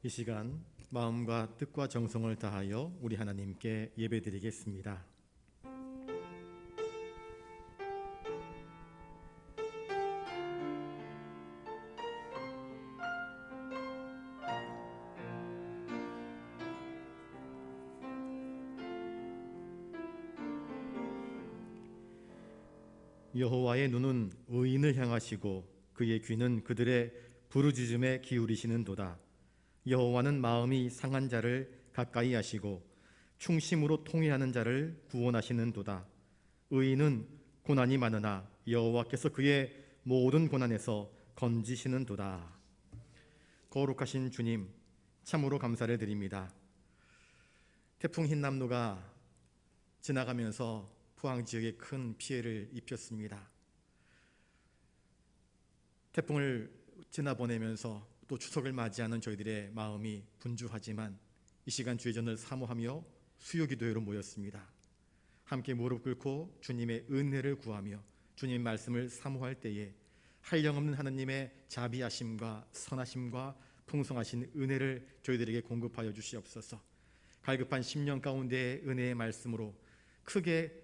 이 시간 마음과 뜻과 정성을 다하여 우리 하나님께 예배드리겠습니다. 여호와의 눈은 의인을 향하시고 그의 귀는 그들의 부르짖음에 기울이시는도다. 여호와는 마음이 상한 자를 가까이 하시고 충심으로 통회하는 자를 구원하시는도다. 의인은 고난이 많으나 여호와께서 그의 모든 고난에서 건지시는도다. 거룩하신 주님, 참으로 감사를 드립니다. 태풍 흰남노가 지나가면서 포항 지역에 큰 피해를 입혔습니다. 태풍을 지나보내면서 또 추석을 맞이하는 저희들의 마음이 분주하지만 이 시간 주의 전을 사모하며 수요 기도회로 모였습니다. 함께 무릎 꿇고 주님의 은혜를 구하며 주님의 말씀을 사모할 때에 한량없는 하나님의 자비하심과 선하심과 풍성하신 은혜를 저희들에게 공급하여 주시옵소서. 갈급한 심령 가운데의 은혜의 말씀으로 크게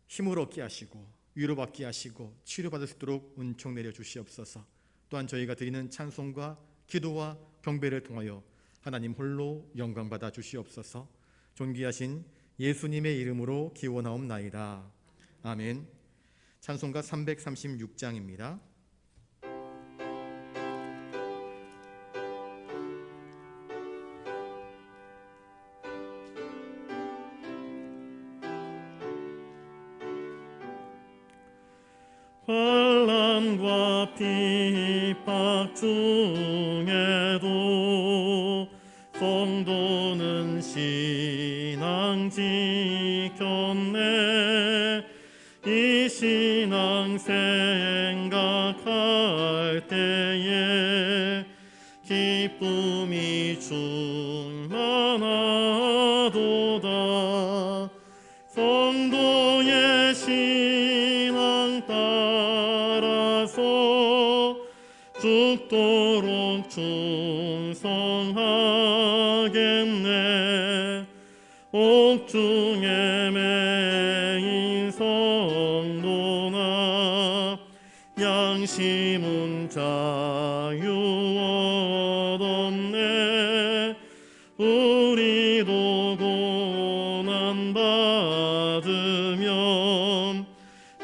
힘을 얻게 하시고 위로받게 하시고 치료받을 수 있도록 은총 내려 주시옵소서. 또한 저희가 드리는 찬송과 기도와 경배를 통하여 하나님 홀로 영광 받아 주시옵소서. 존귀하신 예수님의 이름으로 기원하옵나이다. 아멘. 찬송가 336장입니다. 환난과 핍박 중에도 성도는 신앙 지켰네. 이 신앙 생각할 때에 기쁨이 충만하도다. 성도의 신앙 따라서 죽도록 충성하겠네. 옥중에 매인 성도나 양심은 자유 얻었네. 우리도 고난 받으면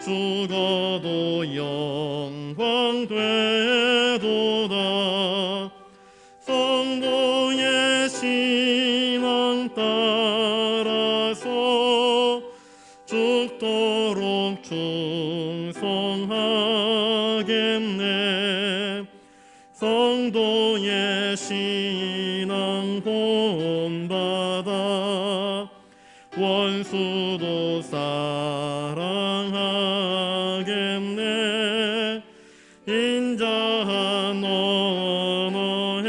죽어도 영광 되도다. 성도의 신앙 따라서 죽도록 충성하겠네. 성도의 신앙 본받아 원수도 사랑하겠네. 인자한 언어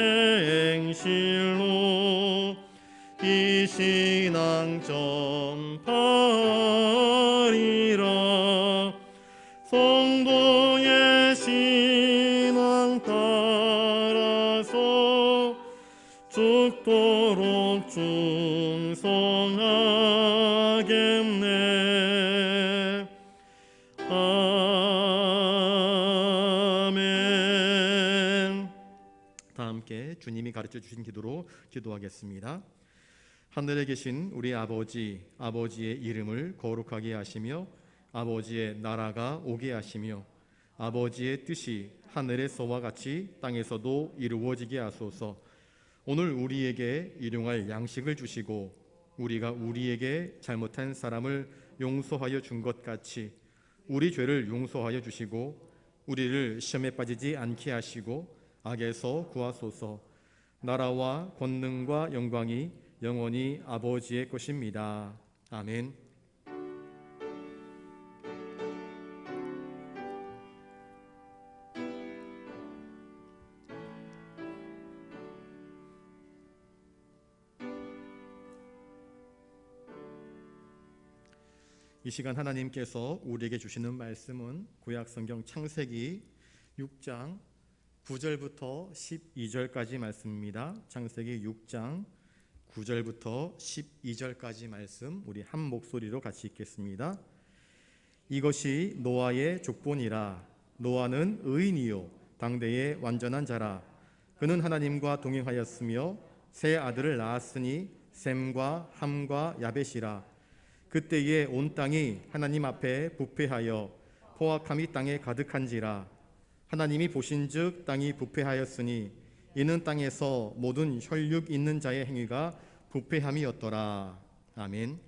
행실로 이 신앙 전파리라. 성도의 신앙 따라서 죽도록 충성하겠네. 아멘. 다 함께 주님이 가르쳐 주신 기도로 기도하겠습니다. 하늘에 계신 우리 아버지, 아버지의 이름을 거룩하게 하시며 아버지의 나라가 오게 하시며 아버지의 뜻이 하늘에서와 같이 땅에서도 이루어지게 하소서. 오늘 우리에게 일용할 양식을 주시고 우리가 우리에게 잘못한 사람을 용서하여 준 것 같이 우리 죄를 용서하여 주시고 우리를 시험에 빠지지 않게 하시고 악에서 구하소서. 나라와 권능과 영광이 영원히 아버지의 것입니다. 아멘. 이 시간 하나님께서 우리에게 주시는 말씀은 구약성경 창세기 6장 9절부터 12절까지 말씀입니다. 창세기 6장 9절부터 12절까지 말씀 우리 한 목소리로 같이 읽겠습니다. 이것이 노아의 족본이라. 노아는 의인이요 당대의 완전한 자라. 그는 하나님과 동행하였으며 세 아들을 낳았으니 셈과 함과 야벳이라. 그때에 온 땅이 하나님 앞에 부패하여 포악함이 땅에 가득한지라. 하나님이 보신즉 땅이 부패하였으니 이는 땅에서 모든 혈육 있는 자의 행위가 부패함이었더라. 아멘.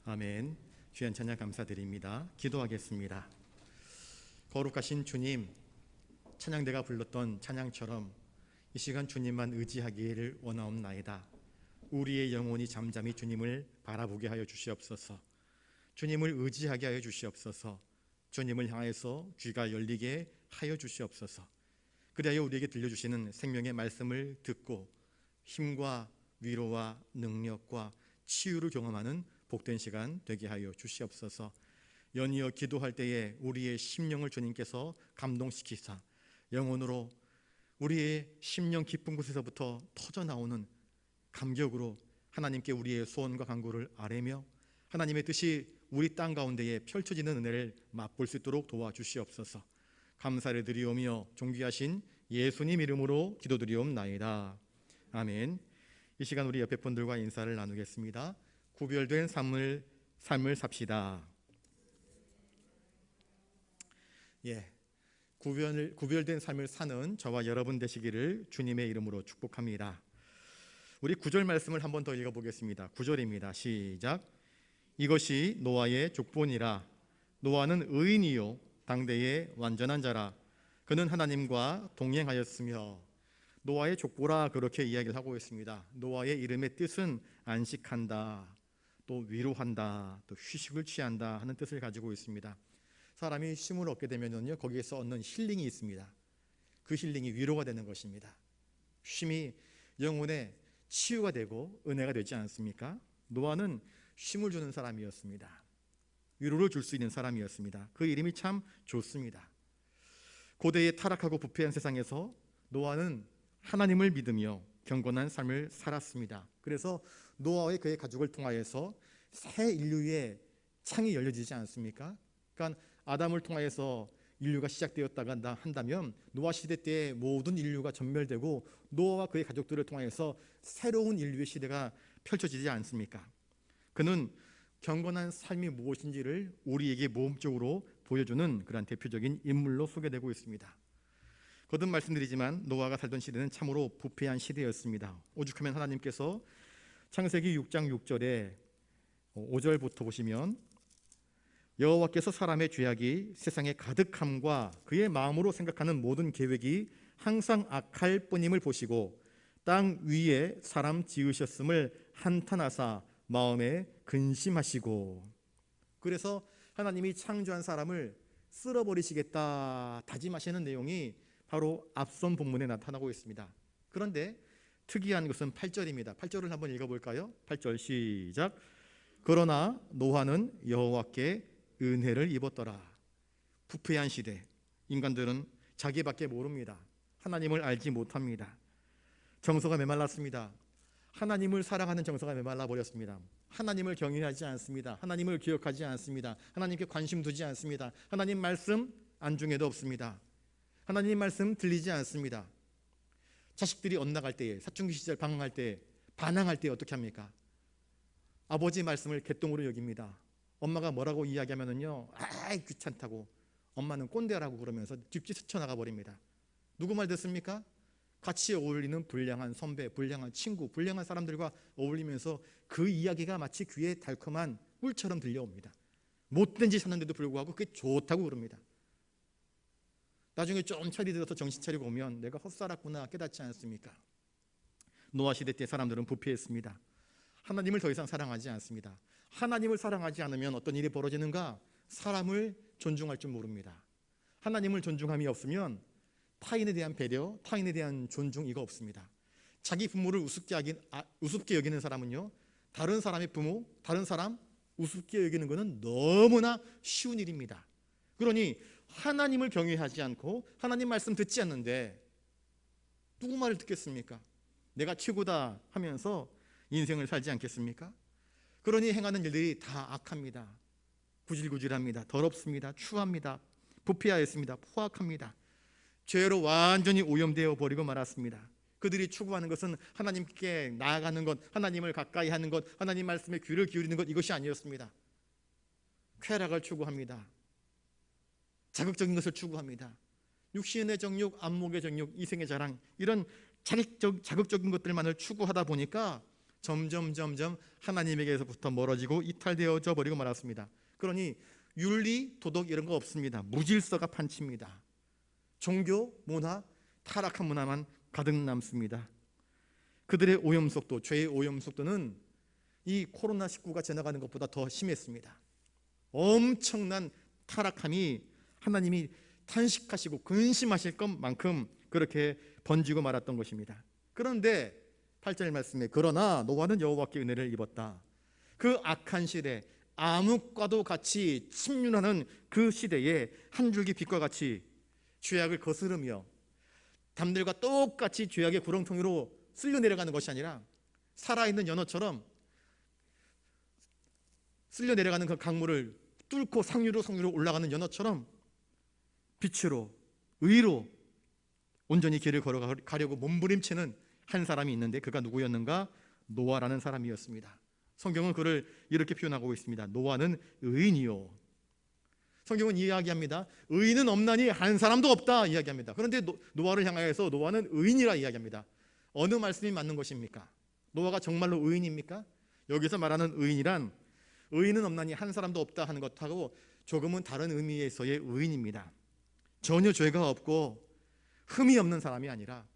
아멘. 귀한 찬양 감사드립니다. 기도하겠습니다. 거룩하신 주님, 찬양대가 불렀던 찬양처럼 이 시간 주님만 의지하기를 원하옵나이다. 우리의 영혼이 잠잠히 주님을 바라보게 하여 주시옵소서. 주님을 의지하게 하여 주시옵소서. 주님을 향해서 귀가 열리게 하여 주시옵소서. 그리하여 우리에게 들려주시는 생명의 말씀을 듣고 힘과 위로와 능력과 치유를 경험하는 복된 시간 되게 하여 주시옵소서. 연이어 기도할 때에 우리의 심령을 주님께서 감동시키사 영혼으로 우리의 심령 깊은 곳에서부터 터져나오는 감격으로 하나님께 우리의 소원과 간구를 아뢰며 하나님의 뜻이 우리 땅 가운데에 펼쳐지는 은혜를 맛볼 수 있도록 도와주시옵소서. 감사를 드리오며 존귀하신 예수님 이름으로 기도드리옵나이다. 아멘. 이 시간 우리 옆에 분들과 인사를 나누겠습니다. 구별된 삶을 삽시다. 구별된 삶을 사는 저와 여러분 되시기를 주님의 이름으로 축복합니다. 우리 9절 말씀을 한 번 더 읽어보겠습니다. 9절입니다. 시작. 이것이 노아의 족본이라. 노아는 의인이요 당대의 완전한 자라. 그는 하나님과 동행하였으며. 노아의 족보라 그렇게 이야기를 하고 있습니다. 노아의 이름의 뜻은 안식한다, 또 위로한다, 또 휴식을 취한다 하는 뜻을 가지고 있습니다. 사람이 쉼을 얻게 되면요, 거기에서 얻는 힐링이 있습니다. 그 힐링이 위로가 되는 것입니다. 쉼이 영혼의 치유가 되고 은혜가 되지 않습니까? 노아는 쉼을 주는 사람이었습니다. 위로를 줄 수 있는 사람이었습니다. 그 이름이 참 좋습니다. 고대의 타락하고 부패한 세상에서 노아는 하나님을 믿으며 경건한 삶을 살았습니다. 그래서 노아와 그의 가족을 통하여서 새 인류의 창이 열려지지 않습니까? 그러니까 아담을 통하여서 인류가 시작되었다가 한다면 노아 시대 때의 모든 인류가 전멸되고 노아와 그의 가족들을 통하여서 새로운 인류의 시대가 펼쳐지지 않습니까? 그는 경건한 삶이 무엇인지를 우리에게 모험적으로 보여주는 그런 대표적인 인물로 소개되고 있습니다. 거듭 말씀드리지만 노아가 살던 시대는 참으로 부패한 시대였습니다. 오죽하면 하나님께서 창세기 6장 6절에 5절부터 보시면 여호와께서 사람의 죄악이 세상에 가득함과 그의 마음으로 생각하는 모든 계획이 항상 악할 뿐임을 보시고 땅 위에 사람 지으셨음을 한탄하사 마음에 근심하시고, 그래서 하나님이 창조한 사람을 쓸어버리시겠다 다짐하시는 내용이 바로 앞선 본문에 나타나고 있습니다. 그런데 특이한 것은 8절입니다. 8절을 한번 읽어볼까요? 8절 시작. 그러나 노아는 여호와께 은혜를 입었더라. 부패한 시대, 인간들은 자기밖에 모릅니다. 하나님을 알지 못합니다. 정서가 메말랐습니다. 하나님을 사랑하는 정서가 메말라 버렸습니다. 하나님을 경외하지 않습니다. 하나님을 기억하지 않습니다. 하나님께 관심 두지 않습니다. 하나님 말씀 안중에도 없습니다. 하나님 말씀 들리지 않습니다. 자식들이 엇나갈 때에, 사춘기 시절 방황할 때, 반항할 때 어떻게 합니까? 아버지 말씀을 개똥으로 여깁니다. 엄마가 뭐라고 이야기하면은요, 아이 귀찮다고, 엄마는 꼰대라고 그러면서 뒷집 스쳐나가 버립니다. 누구 말 듣습니까? 같이 어울리는 불량한 선배, 불량한 친구, 불량한 사람들과 어울리면서 그 이야기가 마치 귀에 달콤한 꿀처럼 들려옵니다. 못된 짓 하는데도 불구하고 그게 좋다고 그럽니다. 나중에 좀 철이 들어서 정신 차리고 오면 내가 헛살았구나 깨닫지 않습니까? 노아 시대 때 사람들은 부패했습니다. 하나님을 더 이상 사랑하지 않습니다. 하나님을 사랑하지 않으면 어떤 일이 벌어지는가? 사람을 존중할 줄 모릅니다. 하나님을 존중함이 없으면 타인에 대한 배려, 타인에 대한 존중 이거 없습니다. 자기 부모를 우습게 여기는 사람은요, 다른 사람의 부모, 다른 사람 우습게 여기는 것은 너무나 쉬운 일입니다. 그러니 하나님을 경외하지 않고 하나님 말씀 듣지 않는데 누구 말을 듣겠습니까? 내가 최고다 하면서 인생을 살지 않겠습니까? 그러니 행하는 일들이 다 악합니다. 구질구질합니다. 더럽습니다. 추합니다. 부패하였습니다. 포악합니다. 죄로 완전히 오염되어 버리고 말았습니다. 그들이 추구하는 것은 하나님께 나아가는 것, 하나님을 가까이 하는 것, 하나님 말씀에 귀를 기울이는 것, 이것이 아니었습니다. 쾌락을 추구합니다. 자극적인 것을 추구합니다. 육신의 정욕, 안목의 정욕, 이생의 자랑, 이런 자극적인 것들만을 추구하다 보니까 점점 하나님에게서부터 멀어지고 이탈되어져 버리고 말았습니다. 그러니 윤리, 도덕 이런 거 없습니다. 무질서가 판칩니다. 종교, 문화, 타락한 문화만 가득 남습니다. 그들의 오염속도, 죄의 오염속도는 이 코로나19가 지나가는 것보다 더 심했습니다. 엄청난 타락함이 하나님이 탄식하시고 근심하실 것만큼 그렇게 번지고 말았던 것입니다. 그런데 8절 말씀에 그러나 노아는 여호와께 은혜를 입었다. 그 악한 시대, 암흑과도 같이 침륜하는 그 시대에 한 줄기 빛과 같이 죄악을 거스르며 담들과 똑같이 죄악의 구렁텅이로 쓸려 내려가는 것이 아니라 살아있는 연어처럼 쓸려 내려가는 그 강물을 뚫고 상류로 올라가는 연어처럼 빛으로, 의로 온전히 길을 걸어가려고 몸부림치는 한 사람이 있는데 그가 누구였는가? 노아라는 사람이었습니다. 성경은 그를 이렇게 표현하고 있습니다. 노아는 의인이요. 성경은 이야기합니다. 의인은 없나니 한 사람도 없다 이야기합니다. 그런데 노아를 향하여서 노아는 의인이라 이야기합니다. 어느 말씀이 맞는 것입니까? 노아가 정말로 의인입니까? 여기서 말하는 의인이란 의인은 없나니 한 사람도 없다 하는 것하고 조금은 다른 의미에서의 의인입니다. 전혀 죄가 없고 흠이 없는 사람이 아니라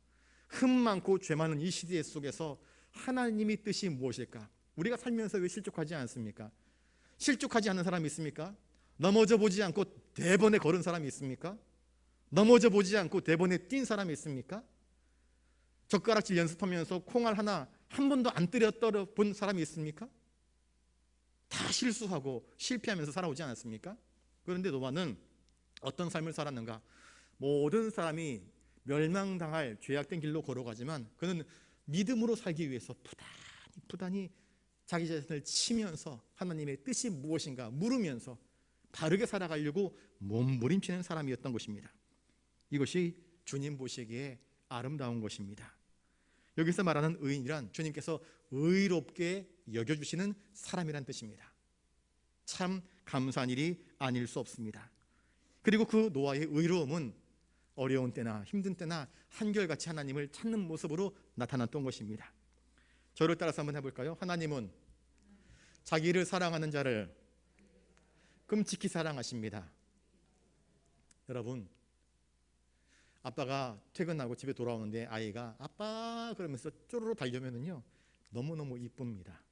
흠 많고 죄 많은 이 시대 속에서 하나님의 뜻이 무엇일까? 우리가 살면서 왜 실족하지 않습니까? 실족하지 않는 사람이 있습니까? 넘어져 보지 않고 대번에 걸은 사람이 있습니까? 넘어져 보지 않고 대번에 뛴 사람이 있습니까? 젓가락질 연습하면서 콩알 하나 한 번도 안 때려 본 사람이 있습니까? 다 실수하고 실패하면서 살아오지 않았습니까? 그런데 노아는 어떤 삶을 살았는가? 모든 사람이 멸망당할 죄악된 길로 걸어가지만 그는 믿음으로 살기 위해서 부단히 자기 자신을 치면서 하나님의 뜻이 무엇인가 물으면서 바르게 살아가려고 몸부림치는 사람이었던 것입니다. 이것이 주님 보시기에 아름다운 것입니다. 여기서 말하는 의인이란 주님께서 의롭게 여겨주시는 사람이란 뜻입니다. 참 감사한 일이 아닐 수 없습니다. 그리고 그 노아의 의로움은 어려운 때나 힘든 때나 한결같이 하나님을 찾는 모습으로 나타났던 것입니다. 저를 따라서 한번 해볼까요? 하나님은 자기를 사랑하는 자를 끔찍히 사랑하십니다. 여러분, 아빠가 퇴근하고 집에 돌아오는데 아이가 아빠 그러면서 쪼르르 달려면은요 너무너무 이쁩니다.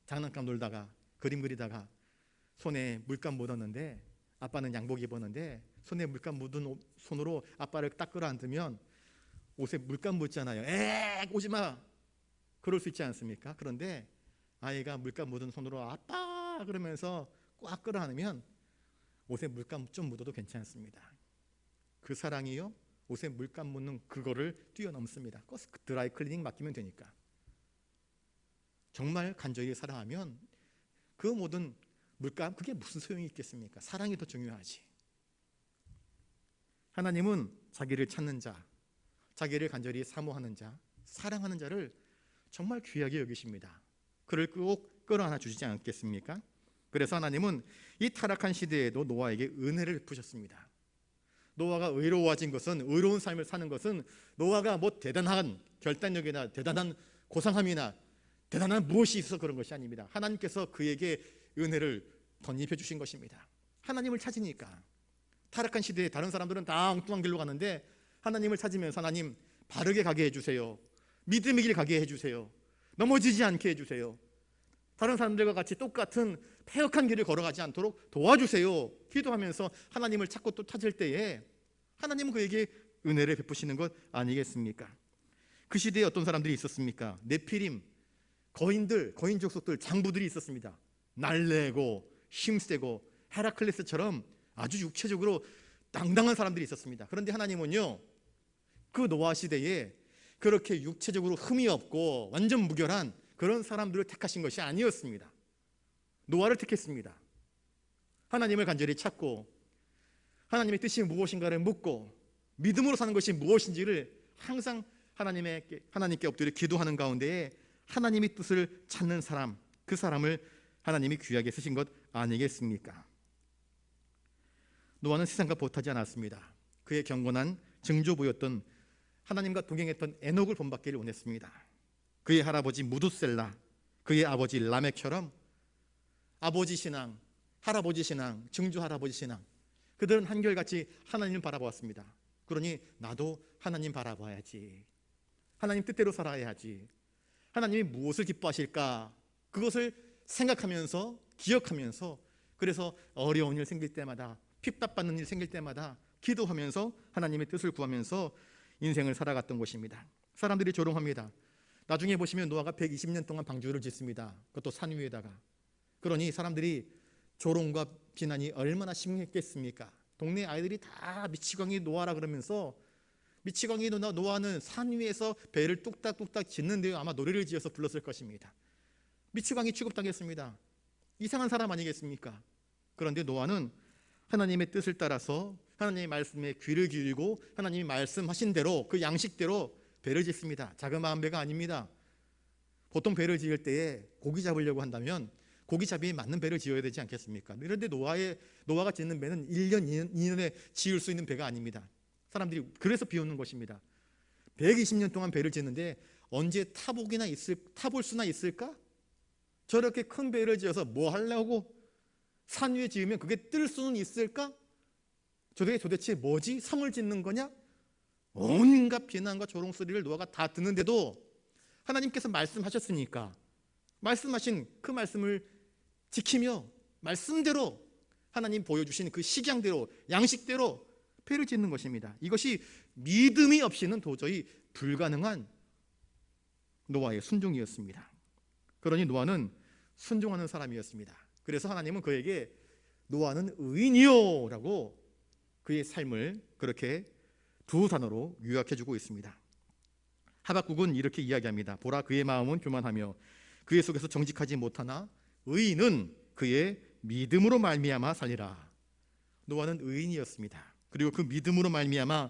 장난감 놀다가 그림 그리다가 손에 물감 묻었는데 아빠는 양복 입었는데 손에 물감 묻은 손으로 아빠를 딱 끌어안으면 옷에 물감 묻잖아요. 에이 오지마 그럴 수 있지 않습니까? 그런데 아이가 물감 묻은 손으로 아빠 그러면서 꽉 끌어안으면 옷에 물감 좀 묻어도 괜찮습니다. 그 사랑이요 옷에 물감 묻는 그거를 뛰어넘습니다. 드라이 클리닝 맡기면 되니까. 정말 간절히 사랑하면 그 모든 물감 그게 무슨 소용이 있겠습니까? 사랑이 더 중요하지. 하나님은 자기를 찾는 자, 자기를 간절히 사모하는 자, 사랑하는 자를 정말 귀하게 여기십니다. 그를 꼭 끌어안아 주시지 않겠습니까? 그래서 하나님은 이 타락한 시대에도 노아에게 은혜를 베푸셨습니다. 노아가 의로워진 것은, 의로운 삶을 사는 것은 노아가 뭐 대단한 결단력이나 대단한 고상함이나 대단한 무엇이 있어서 그런 것이 아닙니다. 하나님께서 그에게 은혜를 덧입혀 주신 것입니다. 하나님을 찾으니까. 타락한 시대에 다른 사람들은 다 엉뚱한 길로 가는데 하나님을 찾으면서 하나님 바르게 가게 해주세요. 믿음의 길 가게 해주세요. 넘어지지 않게 해주세요. 다른 사람들과 같이 똑같은 패역한 길을 걸어가지 않도록 도와주세요. 기도하면서 하나님을 찾고 또 찾을 때에 하나님은 그에게 은혜를 베푸시는 것 아니겠습니까? 그 시대에 어떤 사람들이 있었습니까? 네피림, 거인들, 거인 족속들, 장부들이 있었습니다. 날래고 힘세고 헤라클레스처럼 아주 육체적으로 당당한 사람들이 있었습니다. 그런데 하나님은요 그 노아 시대에 그렇게 육체적으로 흠이 없고 완전 무결한 그런 사람들을 택하신 것이 아니었습니다. 노아를 택했습니다. 하나님을 간절히 찾고 하나님의 뜻이 무엇인가를 묻고 믿음으로 사는 것이 무엇인지를 항상 하나님께 엎드려 기도하는 가운데에 하나님의 뜻을 찾는 사람, 그 사람을 하나님이 귀하게 쓰신 것 아니겠습니까? 노아는 세상과 보타지 않았습니다. 그의 경건한 증조부였던 하나님과 동행했던 에녹을 본받기를 원했습니다. 그의 할아버지 무두셀라, 그의 아버지 라멕처럼 아버지 신앙, 할아버지 신앙, 증조 할아버지 신앙, 그들은 한결같이 하나님을 바라보았습니다. 그러니 나도 하나님 바라봐야지, 하나님 뜻대로 살아야지, 하나님이 무엇을 기뻐하실까 그것을 생각하면서 기억하면서 그래서 어려운 일 생길 때마다 핍박받는 일 생길 때마다 기도하면서 하나님의 뜻을 구하면서 인생을 살아갔던 것입니다. 사람들이 조롱합니다. 나중에 보시면 노아가 120년 동안 방주를 짓습니다. 그것도 산 위에다가. 그러니 사람들이 조롱과 비난이 얼마나 심했겠습니까? 동네 아이들이 다 미치광이 노아라 그러면서 미치광이 노아는 산 위에서 배를 뚝딱뚝딱 짓는데요 아마 노래를 지어서 불렀을 것입니다. 미치광이 취급당했습니다. 이상한 사람 아니겠습니까? 그런데 노아는 하나님의 뜻을 따라서 하나님의 말씀에 귀를 기울이고 하나님이 말씀하신 대로 그 양식대로 배를 짓습니다. 자그마한 배가 아닙니다. 보통 배를 지을 때에 고기 잡으려고 한다면 고기잡이에 맞는 배를 지어야 되지 않겠습니까? 그런데 노아가 짓는 배는 1년, 2년에 지을 수 있는 배가 아닙니다. 사람들이 그래서 비웃는 것입니다. 120년 동안 배를 짓는데 언제 타볼 수나 있을까? 저렇게 큰 배를 지어서 뭐 하려고? 산 위에 지으면 그게 뜰 수는 있을까? 저게 도대체 뭐지? 성을 짓는 거냐? 온갖 비난과 조롱소리를 노아가 다 듣는데도 하나님께서 말씀하셨으니까 말씀하신 그 말씀을 지키며 말씀대로 하나님 보여주신 그 식양대로 양식대로 배를 짓는 것입니다. 이것이 믿음이 없이는 도저히 불가능한 노아의 순종이었습니다. 그러니 노아는 순종하는 사람이었습니다. 그래서 하나님은 그에게 노아는 의인이요 라고 그의 삶을 그렇게 두 단어로 요약해주고 있습니다. 하박국은 이렇게 이야기합니다. 보라, 그의 마음은 교만하며 그의 속에서 정직하지 못하나 의인은 그의 믿음으로 말미암아 살리라. 노아는 의인이었습니다. 그리고 그 믿음으로 말미암아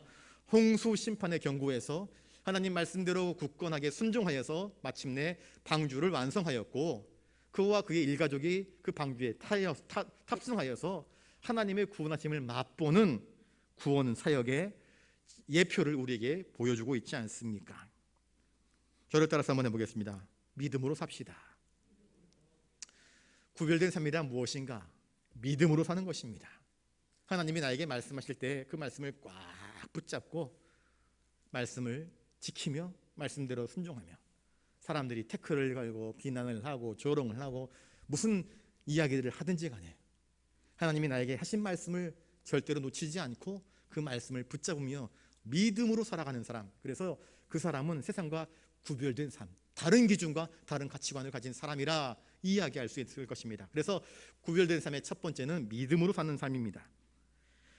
홍수 심판의 경고에서 하나님 말씀대로 굳건하게 순종하여서 마침내 방주를 완성하였고, 그와 그의 일가족이 그 방주에 탑승하여서 하나님의 구원하심을 맛보는 구원 사역의 예표를 우리에게 보여주고 있지 않습니까? 저를 따라서 한번 해보겠습니다. 믿음으로 삽시다. 구별된 삶이란 무엇인가? 믿음으로 사는 것입니다. 하나님이 나에게 말씀하실 때 그 말씀을 꽉 붙잡고 말씀을 지키며 말씀대로 순종하며, 사람들이 태클을 걸고 비난을 하고 조롱을 하고 무슨 이야기들을 하든지 간에 하나님이 나에게 하신 말씀을 절대로 놓치지 않고 그 말씀을 붙잡으며 믿음으로 살아가는 사람, 그래서 그 사람은 세상과 구별된 삶, 다른 기준과 다른 가치관을 가진 사람이라 이야기할 수 있을 것입니다. 그래서 구별된 삶의 첫 번째는 믿음으로 사는 삶입니다.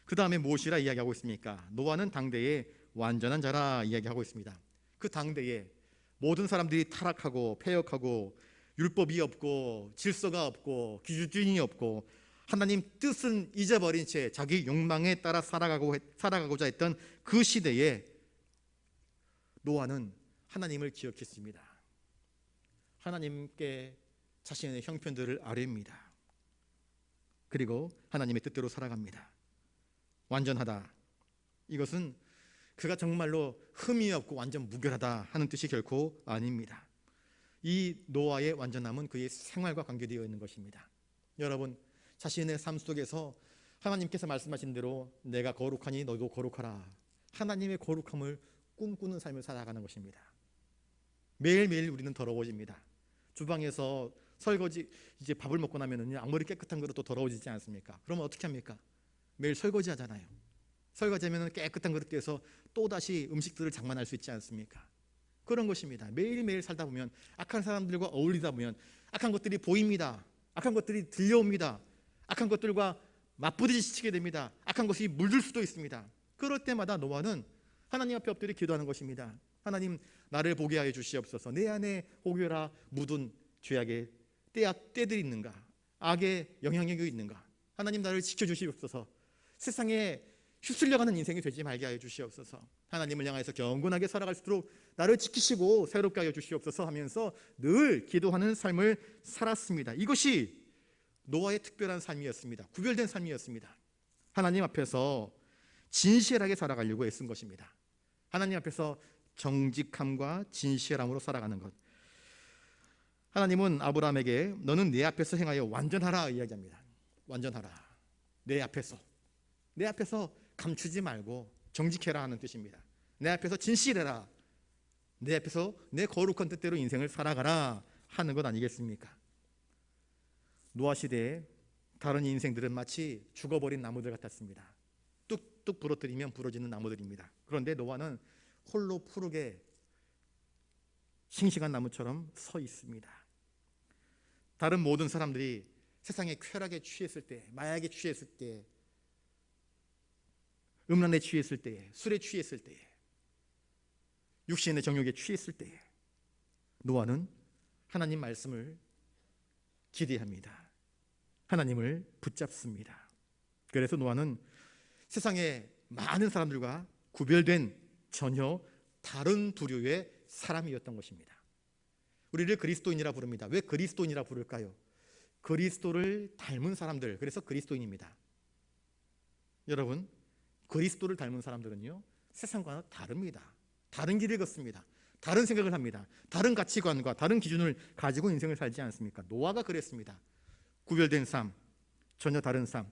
그 다음에 무엇이라 이야기하고 있습니까? 노아는 당대의 완전한 자라 이야기하고 있습니다. 그 당대에 모든 사람들이 타락하고 패역하고 율법이 없고 질서가 없고 기준이 없고 하나님 뜻은 잊어버린 채 자기 욕망에 따라 살아가고자 했던 그 시대에 노아는 하나님을 기억했습니다. 하나님께 자신의 형편들을 아뢰입니다. 그리고 하나님의 뜻대로 살아갑니다. 완전하다, 이것은 그가 정말로 흠이 없고 완전 무결하다 하는 뜻이 결코 아닙니다. 이 노아의 완전함은 그의 생활과 관계되어 있는 것입니다. 여러분, 자신의 삶 속에서 하나님께서 말씀하신 대로 내가 거룩하니 너도 거룩하라, 하나님의 거룩함을 꿈꾸는 삶을 살아가는 것입니다. 매일매일 우리는 더러워집니다. 주방에서 설거지, 이제 밥을 먹고 나면 아무리 깨끗한 그릇도 더러워지지 않습니까? 그러면 어떻게 합니까? 매일 설거지 하잖아요. 설거지하면 깨끗한 그릇에서 또다시 음식들을 장만할 수 있지 않습니까? 그런 것입니다. 매일매일 살다 보면, 악한 사람들과 어울리다 보면 악한 것들이 보입니다. 악한 것들이 들려옵니다. 악한 것들과 맞부딪히게 됩니다. 악한 것이 물들 수도 있습니다. 그럴 때마다 노아는 하나님 앞에 엎드려 기도하는 것입니다. 하나님, 나를 보게 하여 주시옵소서. 내 안에 혹여나 묻은 죄악의 때들이 있는가, 악의 영향력이 있는가, 하나님 나를 지켜주시옵소서. 세상에 휩쓸려가는 인생이 되지 말게 하여 주시옵소서. 하나님을 향해서 경건하게 살아갈 수 있도록 나를 지키시고 새롭게 하여 주시옵소서 하면서 늘 기도하는 삶을 살았습니다. 이것이 노아의 특별한 삶이었습니다. 구별된 삶이었습니다. 하나님 앞에서 진실하게 살아가려고 애쓴 것입니다. 하나님 앞에서 정직함과 진실함으로 살아가는 것. 하나님은 아브라함에게 너는 내 앞에서 행하여 완전하라 이야기합니다. 완전하라. 내 앞에서 감추지 말고 정직해라 하는 뜻입니다. 내 앞에서 진실해라. 내 앞에서 내 거룩한 뜻대로 인생을 살아가라 하는 것 아니겠습니까? 노아 시대에 다른 인생들은 마치 죽어버린 나무들 같았습니다. 뚝뚝 부러뜨리면 부러지는 나무들입니다. 그런데 노아는 홀로 푸르게 싱싱한 나무처럼 서 있습니다. 다른 모든 사람들이 세상의 쾌락에 취했을 때, 마약에 취했을 때, 음란에 취했을 때에, 술에 취했을 때에, 육신의 정욕에 취했을 때에 노아는 하나님 말씀을 기대합니다. 하나님을 붙잡습니다. 그래서 노아는 세상의 많은 사람들과 구별된 전혀 다른 부류의 사람이었던 것입니다. 우리를 그리스도인이라 부릅니다. 왜 그리스도인이라 부를까요? 그리스도를 닮은 사람들, 그래서 그리스도인입니다. 여러분, 그리스도를 닮은 사람들은요, 세상과는 다릅니다. 다른 길을 걷습니다. 다른 생각을 합니다. 다른 가치관과 다른 기준을 가지고 인생을 살지 않습니까? 노아가 그랬습니다. 구별된 삶, 전혀 다른 삶,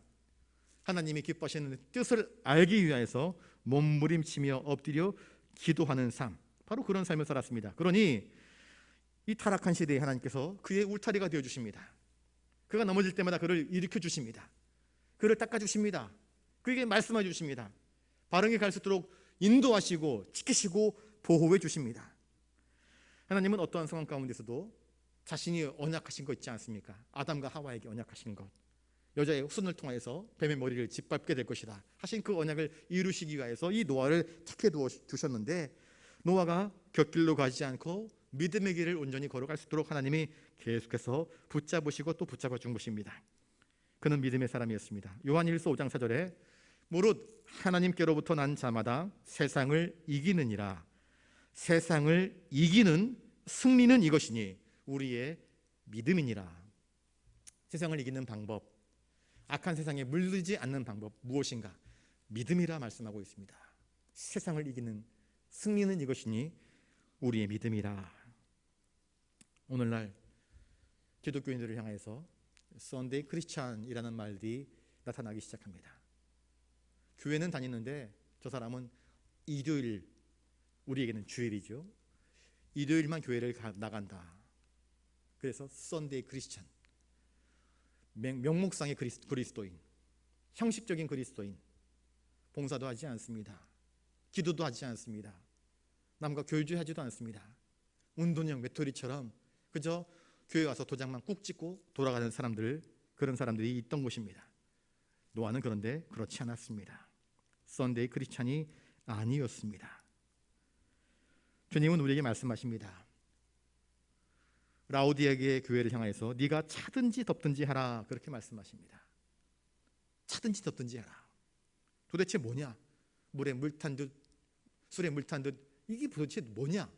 하나님이 기뻐하시는 뜻을 알기 위해서 몸부림치며 엎드려 기도하는 삶, 바로 그런 삶을 살았습니다. 그러니 이 타락한 시대에 하나님께서 그의 울타리가 되어주십니다. 그가 넘어질 때마다 그를 일으켜 주십니다. 그를 닦아주십니다. 그에게 말씀해 주십니다. 바른 길 갈 수 있도록 인도하시고 지키시고 보호해 주십니다. 하나님은 어떠한 상황 가운데서도 자신이 언약하신 거 있지 않습니까? 아담과 하와에게 언약하신 것, 여자의 후손을 통하여서 뱀의 머리를 짓밟게 될 것이다 하신 그 언약을 이루시기 위해서 이 노아를 착해 두셨는데, 노아가 곁길로 가지 않고 믿음의 길을 온전히 걸어갈 수 있도록 하나님이 계속해서 붙잡으시고 또 붙잡아 준 것입니다. 그는 믿음의 사람이었습니다. 요한일서 5장 4절에 무릇 하나님께로부터 난 자마다 세상을 이기느니라. 세상을 이기는 승리는 이것이니 우리의 믿음이니라. 세상을 이기는 방법, 악한 세상에 물들지 않는 방법 무엇인가? 믿음이라 말씀하고 있습니다. 세상을 이기는 승리는 이것이니 우리의 믿음이라. 오늘날 기독교인들을 향해서 썬데이 크리스찬이라는 말이 나타나기 시작합니다. 교회는 다니는데 저 사람은 일요일, 우리에게는 주일이죠, 일요일만 교회를 나간다. 그래서 썬데이 크리스찬, 명목상의 그리스도인, 형식적인 그리스도인, 봉사도 하지 않습니다. 기도도 하지 않습니다. 남과 교제하지도 않습니다. 운동형 외톨이처럼 그저 교회 와서 도장만 꾹 찍고 돌아가는 사람들, 그런 사람들이 있던 곳입니다. 노아는 그런데 그렇지 않았습니다. 썬데이 크리스찬이 아니었습니다. 주님은 우리에게 말씀하십니다. 라오디게의 교회를 향해서 네가 차든지 덮든지 하라, 그렇게 말씀하십니다. 차든지 덮든지 하라. 도대체 뭐냐? 물에 물 탄 듯 술에 물 탄 듯 이게 도대체 뭐냐?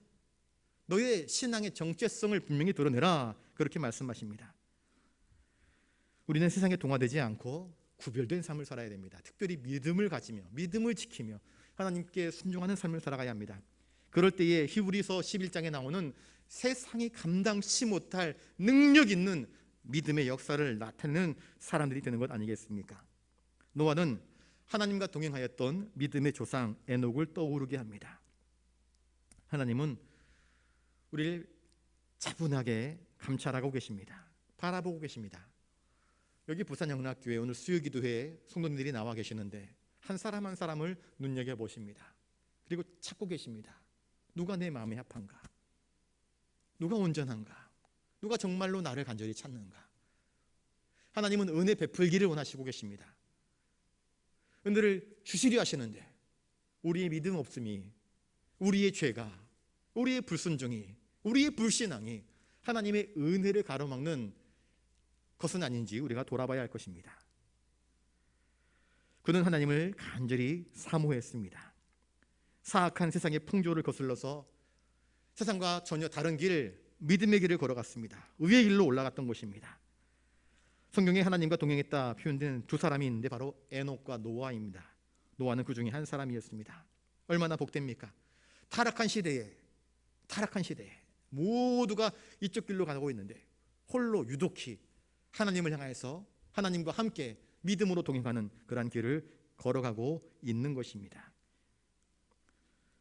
너의 신앙의 정체성을 분명히 드러내라, 그렇게 말씀하십니다. 우리는 세상에 동화되지 않고 구별된 삶을 살아야 됩니다. 특별히 믿음을 가지며 믿음을 지키며 하나님께 순종하는 삶을 살아가야 합니다. 그럴 때에 히브리서 11장에 나오는 세상이 감당치 못할 능력 있는 믿음의 역사를 나타내는 사람들이 되는 것 아니겠습니까? 노아는 하나님과 동행하였던 믿음의 조상 에녹을 떠오르게 합니다. 하나님은 우리를 차분하게 감찰하고 계십니다. 바라보고 계십니다. 여기 부산영락교회 오늘 수요기도회에 성도님들이 나와 계시는데 한 사람 한 사람을 눈여겨보십니다. 그리고 찾고 계십니다. 누가 내 마음에 합한가? 누가 온전한가? 누가 정말로 나를 간절히 찾는가? 하나님은 은혜 베풀기를 원하시고 계십니다. 은혜를 주시려 하시는데 우리의 믿음 없음이, 우리의 죄가, 우리의 불순종이, 우리의 불신앙이 하나님의 은혜를 가로막는 것은 아닌지 우리가 돌아봐야 할 것입니다. 그는 하나님을 간절히 사모했습니다. 사악한 세상의 풍조를 거슬러서 세상과 전혀 다른 길, 믿음의 길을 걸어갔습니다. 의의 길로 올라갔던 것입니다. 성경에 하나님과 동행했다 표현된 두 사람이 있는데 바로 에녹과 노아입니다. 노아는 그 중에 한 사람이었습니다. 얼마나 복됩니까? 타락한 시대에 모두가 이쪽 길로 가고 있는데 홀로 유독히 하나님을 향해서 하나님과 함께 믿음으로 동행하는 그러한 길을 걸어가고 있는 것입니다.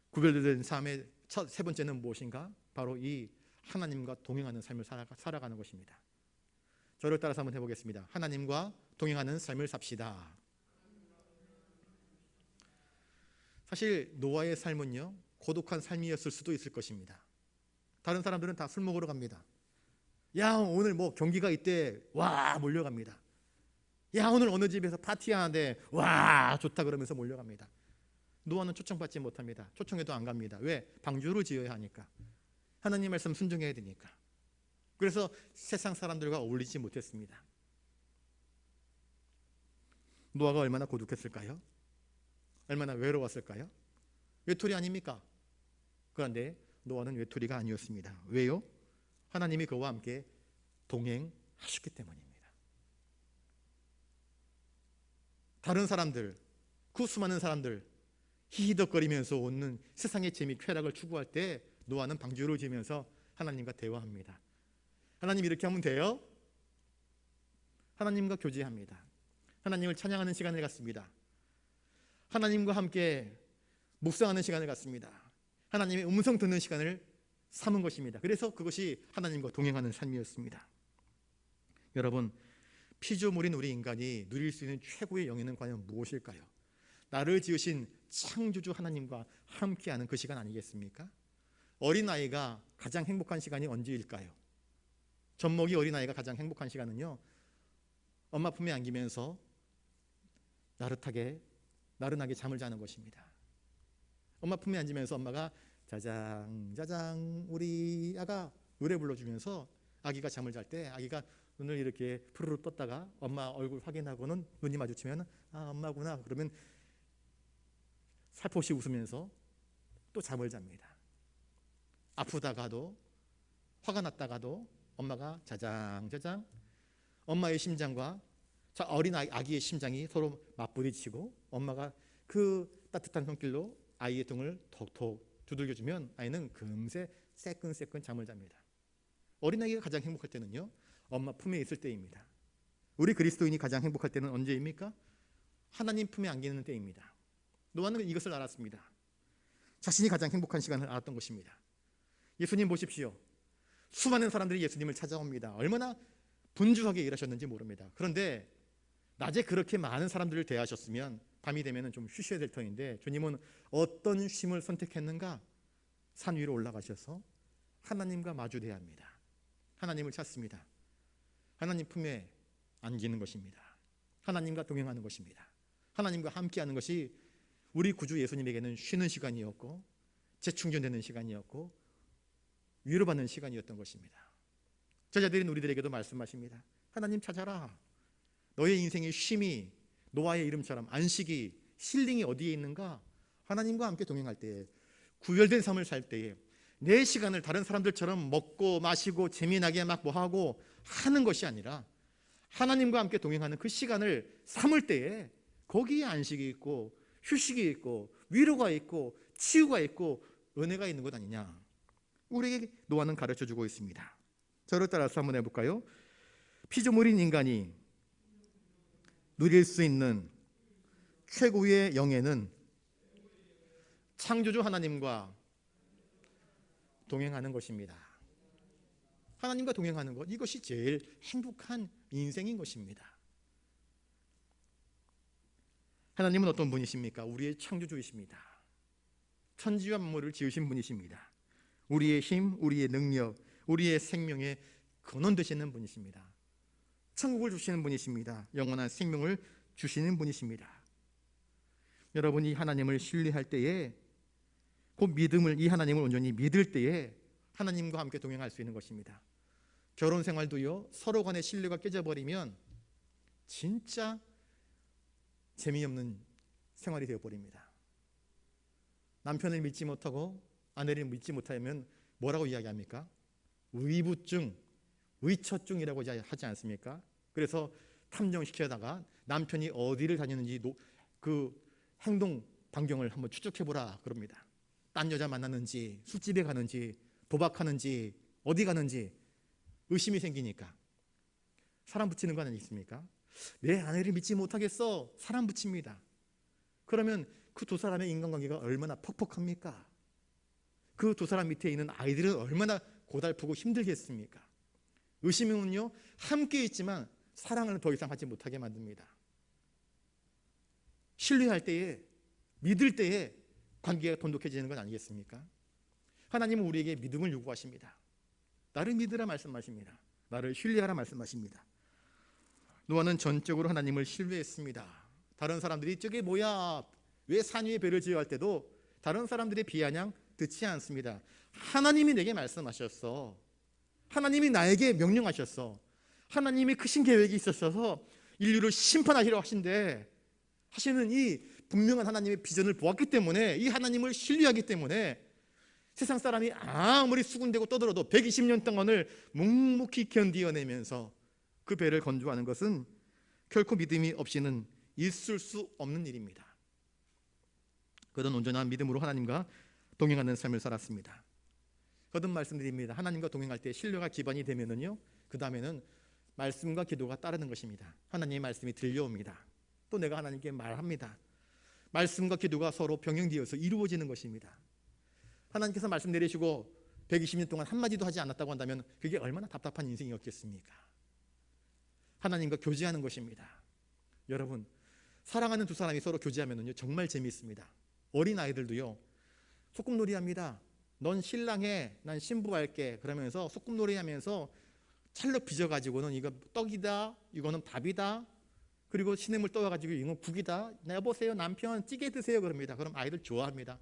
구별된 삶의 세 번째는 무엇인가? 바로 이 하나님과 동행하는 삶을 살아가는 것입니다. 저를 따라서 한번 해보겠습니다. 하나님과 동행하는 삶을 삽시다. 사실 노아의 삶은요, 고독한 삶이었을 수도 있을 것입니다. 다른 사람들은 다 술 먹으러 갑니다. 야, 오늘 뭐 경기가 있대. 와, 몰려갑니다. 야, 오늘 어느 집에서 파티하는데 와, 좋다 그러면서 몰려갑니다. 노아는 초청받지 못합니다. 초청해도 안 갑니다. 왜? 방주를 지어야 하니까. 하나님 말씀 순종해야 되니까. 그래서 세상 사람들과 어울리지 못했습니다. 노아가 얼마나 고독했을까요? 얼마나 외로웠을까요? 외톨이 아닙니까? 그런데 노아는 외톨이가 아니었습니다. 왜요? 하나님이 그와 함께 동행하셨기 때문입니다. 다른 사람들, 그 수많은 사람들 히히덕거리면서 오는 세상의 재미, 쾌락을 추구할 때 노아는 방주를 지면서 하나님과 대화합니다. 하나님 이렇게 하면 돼요? 하나님과 교제합니다. 하나님을 찬양하는 시간을 갖습니다. 하나님과 함께 묵상하는 시간을 갖습니다. 하나님의 음성 듣는 시간을 삼은 것입니다. 그래서 그것이 하나님과 동행하는 삶이었습니다. 여러분, 피조물인 우리 인간이 누릴 수 있는 최고의 영예는 과연 무엇일까요? 나를 지으신 창조주 하나님과 함께하는 그 시간 아니겠습니까? 어린아이가 가장 행복한 시간이 언제일까요? 젖먹이 어린아이가 가장 행복한 시간은요, 엄마 품에 안기면서 나른하게 잠을 자는 것입니다. 엄마 품에 앉으면서 엄마가 자장 자장 우리 아가 노래 불러주면서 아기가 잠을 잘 때 아기가 눈을 이렇게 푸르르 떴다가 엄마 얼굴 확인하고는 눈이 마주치면 아 엄마구나 그러면 살포시 웃으면서 또 잠을 잡니다. 아프다가도 화가 났다가도 엄마가 자장자장 엄마의 심장과 어린 아기의 심장이 서로 맞부딪히고 엄마가 그 따뜻한 손길로 아이의 등을 톡톡 두들겨주면 아이는 금세 새끈새끈 잠을 잡니다. 어린아이가 가장 행복할 때는요, 엄마 품에 있을 때입니다. 우리 그리스도인이 가장 행복할 때는 언제입니까? 하나님 품에 안기는 때입니다. 노아는 이것을 알았습니다. 자신이 가장 행복한 시간을 알았던 것입니다. 예수님 보십시오. 수많은 사람들이 예수님을 찾아옵니다. 얼마나 분주하게 일하셨는지 모릅니다. 그런데 낮에 그렇게 많은 사람들을 대하셨으면 밤이 되면 좀 쉬셔야 될 터인데 주님은 어떤 쉼을 선택했는가? 산 위로 올라가셔서 하나님과 마주 대합니다. 하나님을 찾습니다. 하나님 품에 안기는 것입니다. 하나님과 동행하는 것입니다. 하나님과 함께하는 것이 우리 구주 예수님에게는 쉬는 시간이었고 재충전되는 시간이었고 위로받는 시간이었던 것입니다. 저자들인 우리들에게도 말씀하십니다. 하나님 찾아라. 너의 인생의 쉼이 노아의 이름처럼 안식이 힐링이 어디에 있는가? 하나님과 함께 동행할 때에 구별된 삶을 살 때에 내 시간을 다른 사람들처럼 먹고 마시고 재미나게 막 뭐하고 하는 것이 아니라 하나님과 함께 동행하는 그 시간을 삼을 때에 거기에 안식이 있고 휴식이 있고 위로가 있고 치유가 있고 은혜가 있는 것 아니냐. 우리에게 노아는 가르쳐주고 있습니다. 저를 따라서 한번 해볼까요? 피조물인 인간이 누릴 수 있는 최고의 영예는 창조주 하나님과 동행하는 것입니다. 하나님과 동행하는 것, 이것이 제일 행복한 인생인 것입니다. 하나님은 어떤 분이십니까? 우리의 창조주이십니다. 천지와 만물을 지으신 분이십니다. 우리의 힘, 우리의 능력, 우리의 생명의 근원 되시는 분이십니다. 천국을 주시는 분이십니다. 영원한 생명을 주시는 분이십니다. 여러분이 하나님을 신뢰할 때에 그 믿음을 이 하나님을 온전히 믿을 때에 하나님과 함께 동행할 수 있는 것입니다. 결혼 생활도요, 서로 간의 신뢰가 깨져버리면 진짜 재미없는 생활이 되어버립니다. 남편을 믿지 못하고 아내를 믿지 못하면 뭐라고 이야기합니까? 의부증, 의처증이라고 하지 않습니까? 그래서 탐정시켜다가 남편이 어디를 다니는지 그 행동 반경을 한번 추적해보라 그럽니다. 딴 여자 만나는지, 술집에 가는지, 도박하는지, 어디 가는지 의심이 생기니까 사람 붙이는 거 아니겠습니까? 내 아내를 믿지 못하겠어. 사람 붙입니다. 그러면 그 두 사람의 인간관계가 얼마나 퍽퍽합니까? 그 두 사람 밑에 있는 아이들은 얼마나 고달프고 힘들겠습니까? 의심은요, 함께 있지만 사랑을 더 이상 하지 못하게 만듭니다. 신뢰할 때에, 믿을 때에 관계가 돈독해지는 건 아니겠습니까? 하나님은 우리에게 믿음을 요구하십니다. 나를 믿으라 말씀하십니다. 나를 신뢰하라 말씀하십니다. 노아는 전적으로 하나님을 신뢰했습니다. 다른 사람들이 저게 뭐야, 왜 산 위에 배를 지어야 할 때도 다른 사람들의 비아냥 듣지 않습니다. 하나님이 내게 말씀하셨어. 하나님이 나에게 명령하셨어. 하나님이 크신 계획이 있었어서 인류를 심판하시려 하시는 이 분명한 하나님의 비전을 보았기 때문에, 이 하나님을 신뢰하기 때문에 세상 사람이 아무리 수군대고 떠들어도 120년 동안을 묵묵히 견디어내면서 그 배를 건조하는 것은 결코 믿음이 없이는 있을 수 없는 일입니다. 그는 온전한 믿음으로 하나님과 동행하는 삶을 살았습니다. 거듭 말씀드립니다. 하나님과 동행할 때 신뢰가 기반이 되면은요, 그 다음에는 말씀과 기도가 따르는 것입니다. 하나님의 말씀이 들려옵니다. 또 내가 하나님께 말합니다. 말씀과 기도가 서로 병행되어서 이루어지는 것입니다. 하나님께서 말씀 내리시고 120년 동안 한마디도 하지 않았다고 한다면 그게 얼마나 답답한 인생이었겠습니까? 하나님과 교제하는 것입니다. 여러분, 사랑하는 두 사람이 서로 교제하면요 정말 재미있습니다. 어린 아이들도요 소꿉놀이 합니다. 넌 신랑해, 난 신부할게. 그러면서 소꿉놀이 하면서 찰럭 빚어가지고는 이거 떡이다, 이거는 밥이다, 그리고 시냇물 떠와가지고 이건 국이다, 여보세요 남편 찌개 드세요 그럽니다. 그럼 아이들 좋아합니다.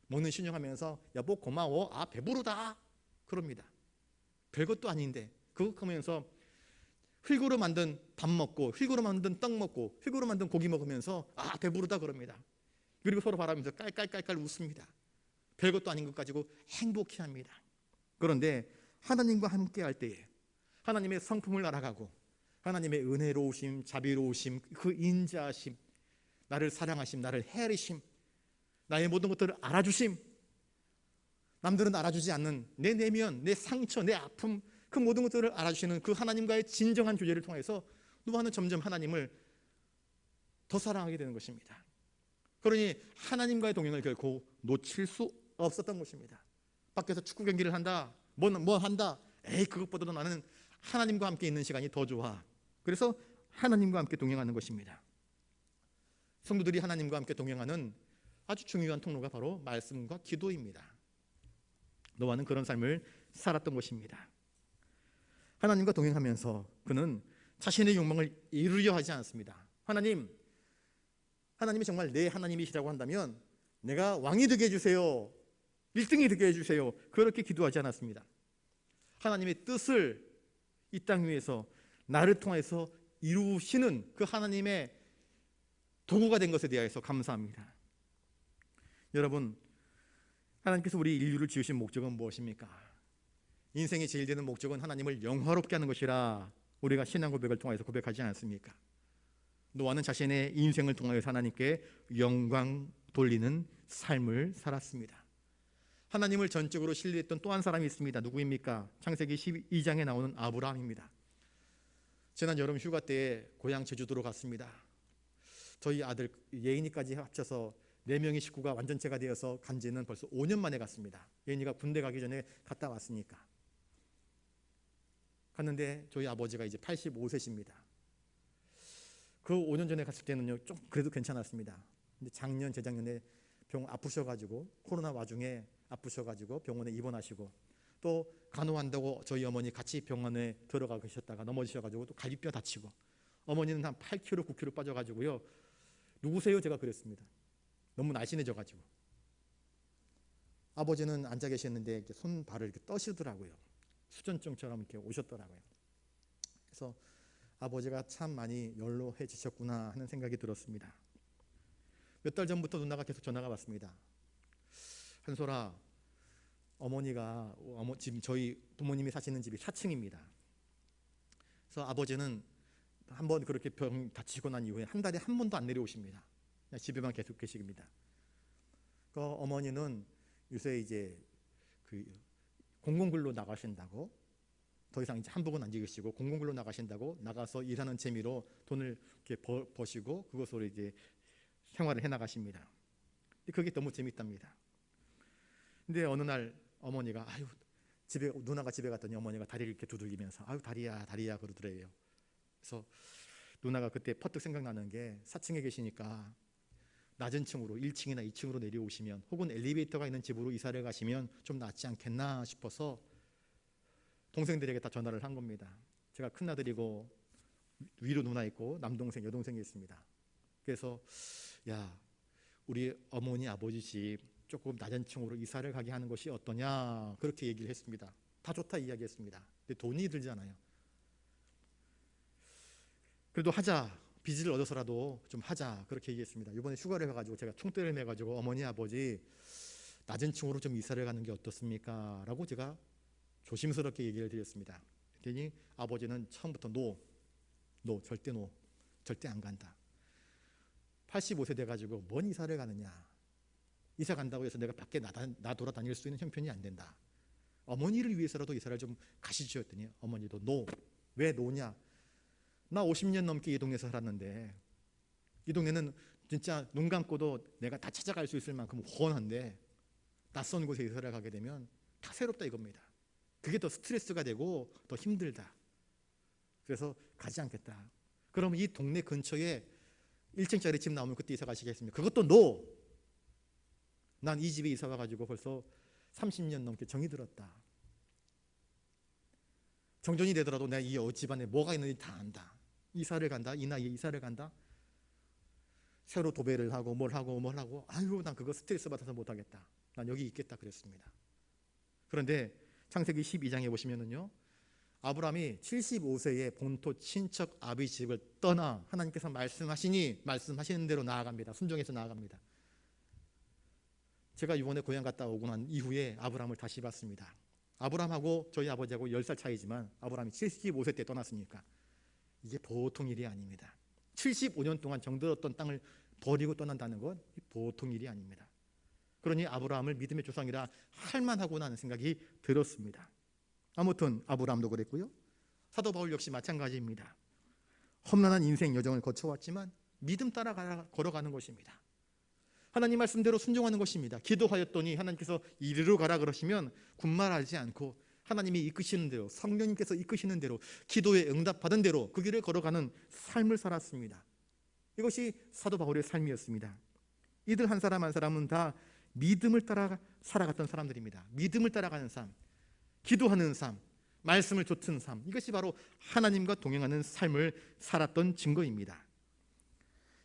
먹는 신용하면서 여보 고마워, 아 배부르다 그럽니다. 별것도 아닌데 그거 하면서 흙으로 만든 밥 먹고 흙으로 만든 떡 먹고 흙으로 만든 고기 먹으면서 아 배부르다 그럽니다. 그리고 서로 바라면서 깔깔깔깔 웃습니다. 별것도 아닌 것 가지고 행복해합니다. 그런데 하나님과 함께 할 때에 하나님의 성품을 알아가고 하나님의 은혜로우심, 자비로우심, 그 인자하심, 나를 사랑하심, 나를 헤아리심, 나의 모든 것들을 알아주심, 남들은 알아주지 않는 내 내면, 내 상처, 내 아픔, 그 모든 것들을 알아주시는 그 하나님과의 진정한 교제를 통해서 노아는 점점 하나님을 더 사랑하게 되는 것입니다. 그러니 하나님과의 동행을 결코 놓칠 수 없었던 것입니다. 밖에서 축구 경기를 한다, 뭐 한다, 에이 그것보다도 나는 하나님과 함께 있는 시간이 더 좋아. 그래서 하나님과 함께 동행하는 것입니다. 성도들이 하나님과 함께 동행하는 아주 중요한 통로가 바로 말씀과 기도입니다. 노아는 그런 삶을 살았던 것입니다. 하나님과 동행하면서 그는 자신의 욕망을 이루려 하지 않습니다. 하나님이 정말 내 하나님이시라고 한다면 내가 왕이 되게 해주세요, 1등이 되게 해주세요, 그렇게 기도하지 않았습니다. 하나님의 뜻을 이 땅 위에서 나를 통해서 이루시는 그 하나님의 도구가 된 것에 대해서 감사합니다. 여러분, 하나님께서 우리 인류를 지으신 목적은 무엇입니까? 인생의 제일 되는 목적은 하나님을 영화롭게 하는 것이라 우리가 신앙 고백을 통해서 고백하지 않습니까? 노아는 자신의 인생을 통하여서 하나님께 영광 돌리는 삶을 살았습니다. 하나님을 전적으로 신뢰했던 또 한 사람이 있습니다. 누구입니까? 창세기 12장에 나오는 아브라함입니다. 지난 여름 휴가 때에 고향 제주도로 갔습니다. 저희 아들 예인이까지 합쳐서 4명의 식구가 완전체가 되어서 간 지는 벌써 5년 만에 갔습니다. 예인이가 군대 가기 전에 갔다 왔으니까. 갔는데 저희 아버지가 이제 85세십니다. 그 5년 전에 갔을 때는요, 좀 그래도 괜찮았습니다. 근데 작년, 재작년에 병 아프셔가지고 코로나 와중에 아프셔가지고 병원에 입원하시고 또 간호한다고 저희 어머니 같이 병원에 들어가 계셨다가 넘어지셔가지고 또 갈비뼈 다치고 어머니는 한 8kg, 9kg 빠져가지고요. 누구세요? 제가 그랬습니다. 너무 날씬해져가지고. 아버지는 앉아 계셨는데 이렇게 손발을 이렇게 떠시더라고요. 수전증처럼 이렇게 오셨더라고요. 그래서 아버지가 참 많이 연로해지셨구나 하는 생각이 들었습니다. 몇 달 전부터 누나가 계속 전화가 왔습니다. 한솔아, 어머니가 지금 저희 부모님이 사시는 집이 4층입니다. 그래서 아버지는 한번 그렇게 병 다치고 난 이후에 한 달에 한 번도 안 내려오십니다. 그냥 집에만 계속 계십니다. 그 어머니는 요새 이제 그 공공근로 나가신다고, 더 이상 이제 한복은 안 입으시고 공공근로 나가신다고 나가서 일하는 재미로 돈을 이렇게 버시고 그것으로 이제 생활을 해 나가십니다. 그게 너무 재밌답니다. 근데 어느 날 어머니가 누나가 집에 갔더니 어머니가 다리를 이렇게 두들기면서 다리야 다리야 그러더래요. 그래서 누나가 그때 퍼뜩 생각나는 게 4층에 계시니까 낮은 층으로 1층이나 2층으로 내려오시면 혹은 엘리베이터가 있는 집으로 이사를 가시면 좀 낫지 않겠나 싶어서 동생들에게 다 전화를 한 겁니다. 제가 큰아들이고 위로 누나 있고 남동생 여동생이 있습니다. 그래서 야, 우리 어머니 아버지 집 조금 낮은 층으로 이사를 가게 하는 것이 어떠냐 그렇게 얘기를 했습니다. 다 좋다 이야기했습니다. 근데 돈이 들잖아요. 그래도 하자, 빚을 얻어서라도 좀 하자 그렇게 얘기했습니다. 이번에 휴가를 가가지고 제가 총대를 매가지고 어머니 아버지 낮은 층으로 좀 이사를 가는 게 어떻습니까? 라고 제가 조심스럽게 얘기를 드렸습니다. 그랬더니 아버지는 처음부터 절대 안 간다. 85세 돼가지고 뭔 이사를 가느냐, 이사 간다고 해서 내가 밖에 나 돌아다닐 수 있는 형편이 안 된다. 어머니를 위해서라도 이사를 좀 가시죠 했더니 어머니도 왜 노냐, 나 50년 넘게 이 동네에서 살았는데 이 동네는 진짜 눈 감고도 내가 다 찾아갈 수 있을 만큼 훤한데 낯선 곳에 이사를 가게 되면 다 새롭다 이겁니다. 그게 더 스트레스가 되고 더 힘들다. 그래서 가지 않겠다. 그럼 이 동네 근처에 1층짜리 집 나오면 그때 이사 가시겠습니까? 그것도 난 이 집에 이사 와가지고 벌써 30년 넘게 정이 들었다. 정전이 되더라도 내가 이 집안에 뭐가 있는지 다 안다. 이사를 간다. 이 나이에 이사를 간다. 새로 도배를 하고 뭘 하고 아유 난 그거 스트레스 받아서 못하겠다. 난 여기 있겠다 그랬습니다. 그런데 창세기 12장에 보시면은요, 아브라함이 75세에 본토 친척 아비 집을 떠나 하나님께서 말씀하시는 대로 나아갑니다. 순종해서 나아갑니다. 제가 이번에 고향 갔다 오고 난 이후에 아브라함을 다시 봤습니다. 아브라함하고 저희 아버지하고 10살 차이지만 아브라함이 75세 때 떠났으니까 이게 보통 일이 아닙니다. 75년 동안 정들었던 땅을 버리고 떠난다는 건 보통 일이 아닙니다. 그러니 아브라함을 믿음의 조상이라 할만하구나 하는 생각이 들었습니다. 아무튼 아브라함도 그랬고요, 사도 바울 역시 마찬가지입니다. 험난한 인생 여정을 거쳐왔지만 믿음 따라 걸어가는 것입니다. 하나님 말씀대로 순종하는 것입니다. 기도하였더니 하나님께서 이리로 가라 그러시면 군말하지 않고 하나님이 이끄시는 대로, 성령님께서 이끄시는 대로, 기도에 응답받은 대로 그 길을 걸어가는 삶을 살았습니다. 이것이 사도 바울의 삶이었습니다. 이들 한 사람 한 사람은 다 믿음을 따라 살아갔던 사람들입니다. 믿음을 따라가는 삶, 기도하는 삶, 말씀을 좇은 삶, 이것이 바로 하나님과 동행하는 삶을 살았던 증거입니다.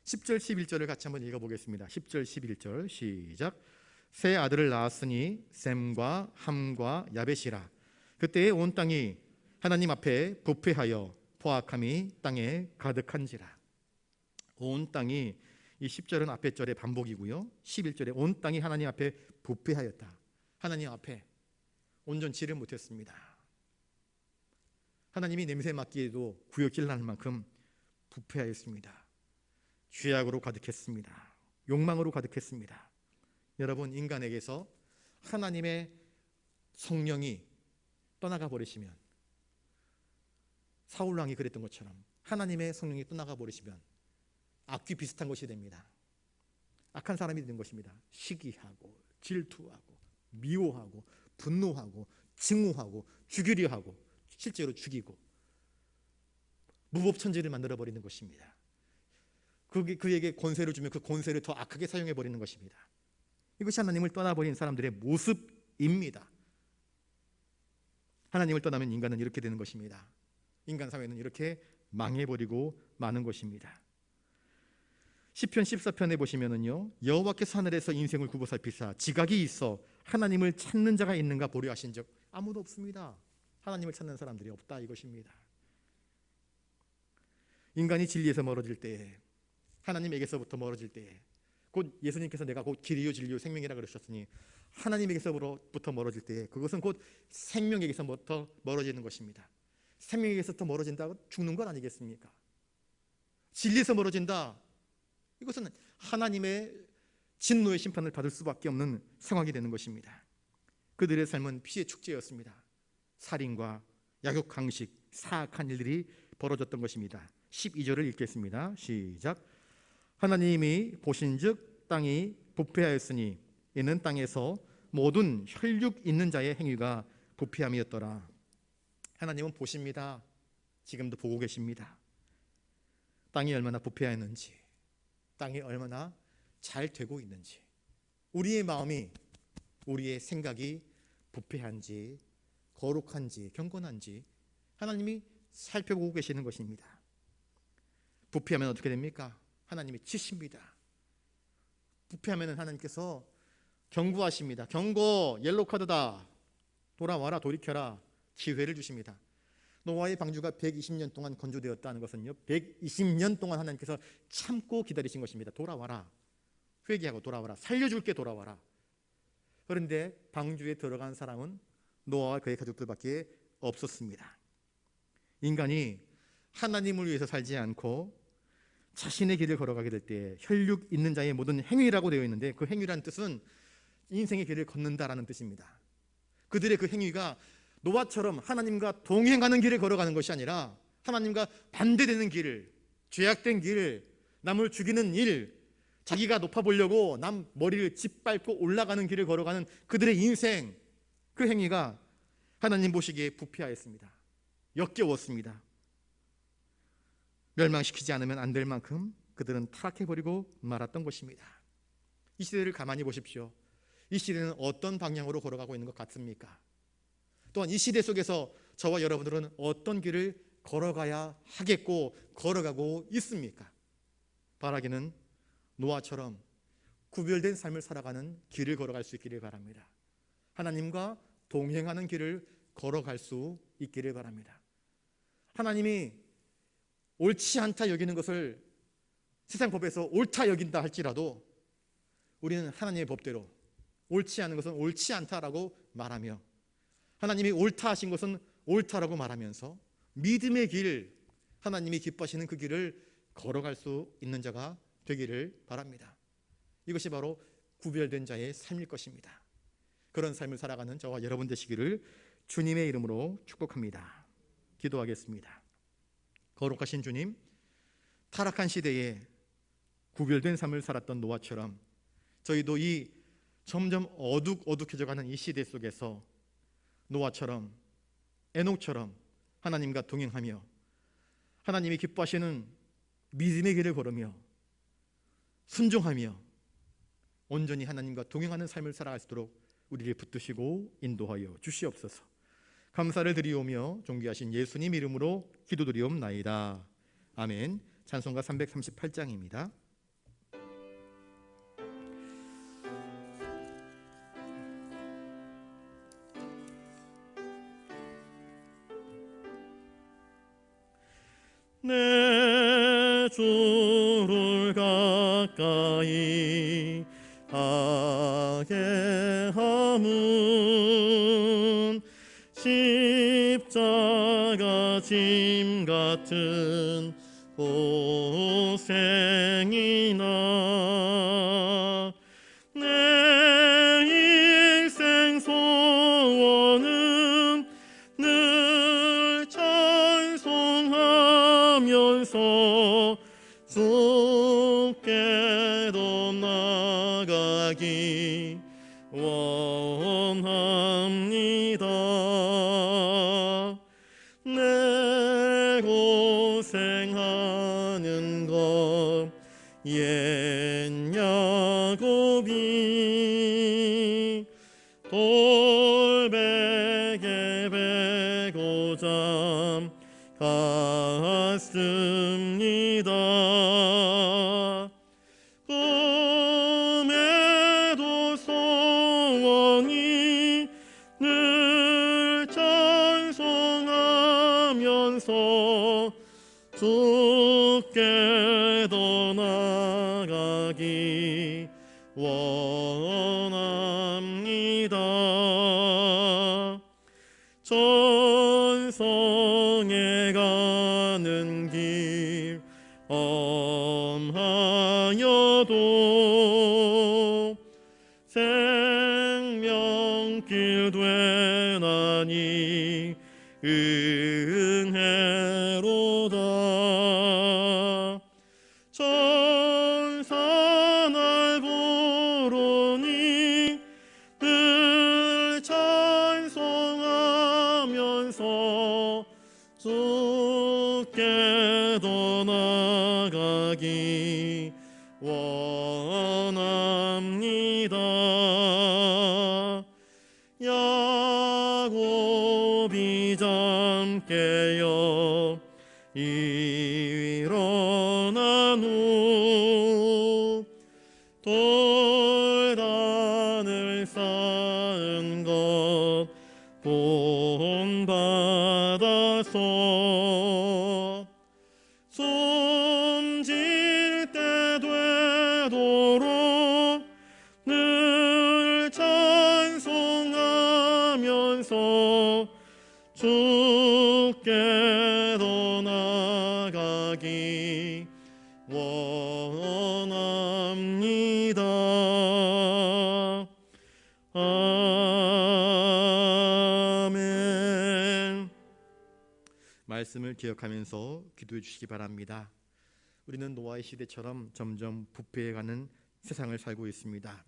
10절 11절을 같이 한번 읽어보겠습니다. 10절 11절 시작. 세 아들을 낳았으니 셈과 함과 야벳이라. 그때에 온 땅이 하나님 앞에 부패하여 포악함이 땅에 가득한지라. 온 땅이, 이 10절은 앞에 절의 반복이고요, 11절에 온 땅이 하나님 앞에 부패하였다. 하나님 앞에 온전치를 못했습니다. 하나님이 냄새 맡기에도 구역질 날 만큼 부패하였습니다. 죄악으로 가득했습니다. 욕망으로 가득했습니다. 여러분, 인간에게서 하나님의 성령이 떠나가 버리시면, 사울왕이 그랬던 것처럼 하나님의 성령이 떠나가 버리시면 악귀 비슷한 것이 됩니다. 악한 사람이 되는 것입니다. 시기하고 질투하고 미워하고 분노하고 증오하고 죽이려 하고 실제로 죽이고 무법천지를 만들어버리는 것입니다. 그에게 권세를 주면 그 권세를 더 악하게 사용해버리는 것입니다. 이것이 하나님을 떠나버린 사람들의 모습입니다. 하나님을 떠나면 인간은 이렇게 되는 것입니다. 인간 사회는 이렇게 망해버리고 마는 것입니다. 시편 14편에 보시면은요, 여호와께서 하늘에서 인생을 굽어 살피사 지각이 있어 하나님을 찾는 자가 있는가 보려 하신 적 아무도 없습니다. 하나님을 찾는 사람들이 없다 이것입니다. 인간이 진리에서 멀어질 때에, 하나님에게서부터 멀어질 때에, 곧 예수님께서 내가 곧 길이요 진리요 생명이라 그러셨으니 하나님에게서부터 멀어질 때에 그것은 곧 생명에게서부터 멀어지는 것입니다. 생명에게서부터 멀어진다고 죽는 건 아니겠습니까? 진리에서 멀어진다, 이것은 하나님의 진노의 심판을 받을 수밖에 없는 상황이 되는 것입니다. 그들의 삶은 피의 축제였습니다. 살인과 약욕, 강식, 사악한 일들이 벌어졌던 것입니다. 12절을 읽겠습니다. 시작. 하나님이 보신즉 땅이 부패하였으니 이는 땅에서 모든 혈육 있는 자의 행위가 부패함이었더라. 하나님은 보십니다. 지금도 보고 계십니다. 땅이 얼마나 부패하였는지, 땅이 얼마나 잘 되고 있는지, 우리의 마음이, 우리의 생각이 부패한지 거룩한지 경건한지 하나님이 살펴보고 계시는 것입니다. 부패하면 어떻게 됩니까? 하나님이 치십니다. 부패하면 하나님께서 경고하십니다. 경고, 옐로카드다. 돌아와라, 돌이켜라. 기회를 주십니다. 노아의 방주가 120년 동안 건조되었다는 것은요, 120년 동안 하나님께서 참고 기다리신 것입니다. 돌아와라, 회개하고 돌아와라, 살려줄게, 돌아와라. 그런데 방주에 들어간 사람은 노아와 그의 가족들밖에 없었습니다. 인간이 하나님을 위해서 살지 않고 자신의 길을 걸어가게 될 때 혈육 있는 자의 모든 행위라고 되어 있는데, 그 행위라는 뜻은 인생의 길을 걷는다라는 뜻입니다. 그들의 그 행위가 노아처럼 하나님과 동행하는 길을 걸어가는 것이 아니라 하나님과 반대되는 길, 죄악된 길, 남을 죽이는 일, 자기가 높아 보려고 남 머리를 짓밟고 올라가는 길을 걸어가는 그들의 인생, 그 행위가 하나님 보시기에 부패하였습니다. 역겨웠습니다. 멸망시키지 않으면 안 될 만큼 그들은 타락해버리고 말았던 것입니다. 이 시대를 가만히 보십시오. 이 시대는 어떤 방향으로 걸어가고 있는 것 같습니까? 또한 이 시대 속에서 저와 여러분들은 어떤 길을 걸어가야 하겠고 걸어가고 있습니까? 바라기는 노아처럼 구별된 삶을 살아가는 길을 걸어갈 수 있기를 바랍니다. 하나님과 동행하는 길을 걸어갈 수 있기를 바랍니다. 하나님이 옳지 않다 여기는 것을 세상 법에서 옳다 여긴다 할지라도 우리는 하나님의 법대로 옳지 않은 것은 옳지 않다라고 말하며, 하나님이 옳다 하신 것은 옳다라고 말하면서 믿음의 길, 하나님이 기뻐하시는 그 길을 걸어갈 수 있는 자가 되기를 바랍니다. 이것이 바로 구별된 자의 삶일 것입니다. 그런 삶을 살아가는 저와 여러분 되시기를 주님의 이름으로 축복합니다. 기도하겠습니다. 거룩하신 주님, 타락한 시대에 구별된 삶을 살았던 노아처럼 저희도 이 점점 어둑어둑해져가는 이 시대 속에서 노아처럼, 에녹처럼 하나님과 동행하며 하나님이 기뻐하시는 믿음의 길을 걸으며 순종하며 온전히 하나님과 동행하는 삶을 살아갈 수 있도록 우리를 붙드시고 인도하여 주시옵소서. 감사를 드리오며 존귀하신 예수님 이름으로 기도드리옵나이다. 아멘. 찬송가 338장입니다. 내 주를 가까이 하게 함은 십자가 짐 같은 고생이나 내 일생 소원은 늘 찬송하면서 주께로 나가기 원합니다. 내 고생하는 것 옛 야곱이 돌베개 베고자 갔습니다. 꿈에도 소원이 늘 찬송하면서 주께로 나가기 원합니다. 전성에 가는 길 엄하여도 생명길 되나니 은혜로다. 천사 날 부르니 늘 찬송하면서 주께로 나가기 원합니다. 야곱이 잠 깨어 일어난 후 돌단을 쌓은 것 본받아서 숨질 때 되도록 늘 찬송하면서 주께로 나가기 원합니다. 아멘. 말씀을 기억하면서 기도해 주시기 바랍니다. 우리는 노아의 시대처럼 점점 부패해가는 세상을 살고 있습니다.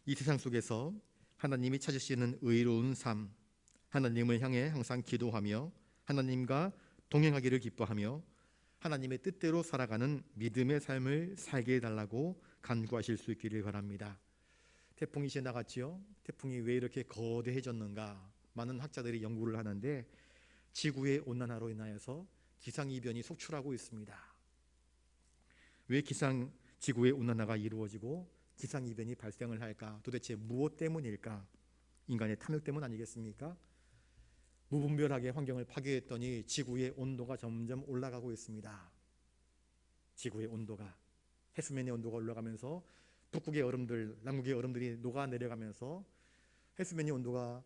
이 세상 속에서 하나님이 찾으시는 의로운 삶, 하나님을 향해 항상 기도하며 하나님과 동행하기를 기뻐하며 하나님의 뜻대로 살아가는 믿음의 삶을 살게 해달라고 간구하실 수 있기를 바랍니다. 태풍이 지나갔지요. 태풍이 왜 이렇게 거대해졌는가? 많은 학자들이 연구를 하는데 지구의 온난화로 인하여서 기상이변이 속출하고 있습니다. 왜 지구의 온난화가 이루어지고 기상이변이 발생을 할까? 도대체 무엇 때문일까? 인간의 탐욕 때문 아니겠습니까? 무분별하게 환경을 파괴했더니 지구의 온도가 점점 올라가고 있습니다. 지구의 온도가, 해수면의 온도가 올라가면서 북극의 얼음들, 남극의 얼음들이 녹아 내려가면서 해수면의 온도가,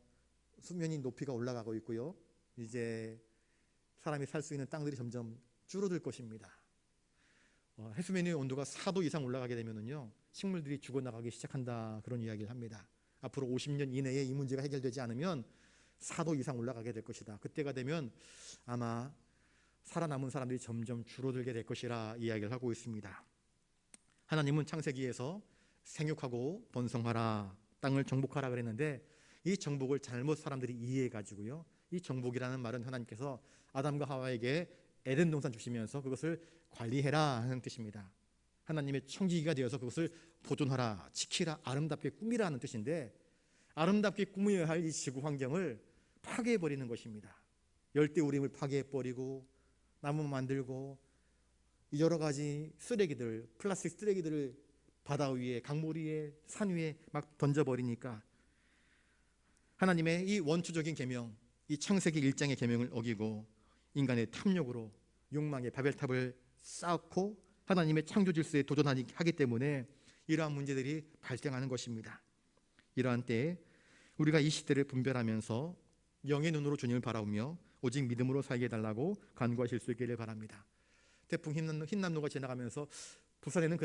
수면이 높이가 올라가고 있고요. 이제 사람이 살 수 있는 땅들이 점점 줄어들 것입니다. 해수면의 온도가 4도 이상 올라가게 되면은요, 식물들이 죽어나가기 시작한다, 그런 이야기를 합니다. 앞으로 50년 이내에 이 문제가 해결되지 않으면 4도 이상 올라가게 될 것이다. 그때가 되면 아마 살아남은 사람들이 점점 줄어들게 될 것이라 이야기를 하고 있습니다. 하나님은 창세기에서 생육하고 번성하라, 땅을 정복하라 그랬는데 이 정복을 잘못 사람들이 이해해 가지고요, 이 정복이라는 말은 하나님께서 아담과 하와에게 에덴 동산 주시면서 그것을 관리해라 하는 뜻입니다. 하나님의 청지기가 되어서 그것을 보존하라, 지키라, 아름답게 꾸미라 하는 뜻인데, 아름답게 꾸며야 할 이 지구 환경을 파괴해버리는 것입니다. 열대우림을 파괴해버리고 나무 만들고 여러 가지 쓰레기들, 플라스틱 쓰레기들을 바다 위에, 강물 위에, 산 위에 막 던져버리니까 하나님의 이 원초적인 계명, 이 창세기 1장의 계명을 어기고 인간의 탐욕으로 욕망의 바벨탑을 쌓고 하나님의 창조 질서에 도전하기 때문에 이러한 문제들이 발생하는 것입니다. 이러한 때에 우리가 이 시대를 분별하면서 영의 눈으로 주님을 바라보며 오직 믿음으로 살게 해달라고 간구하실 수 있기를 바랍니다. 태풍 흰남노가 지나가면서 부산에는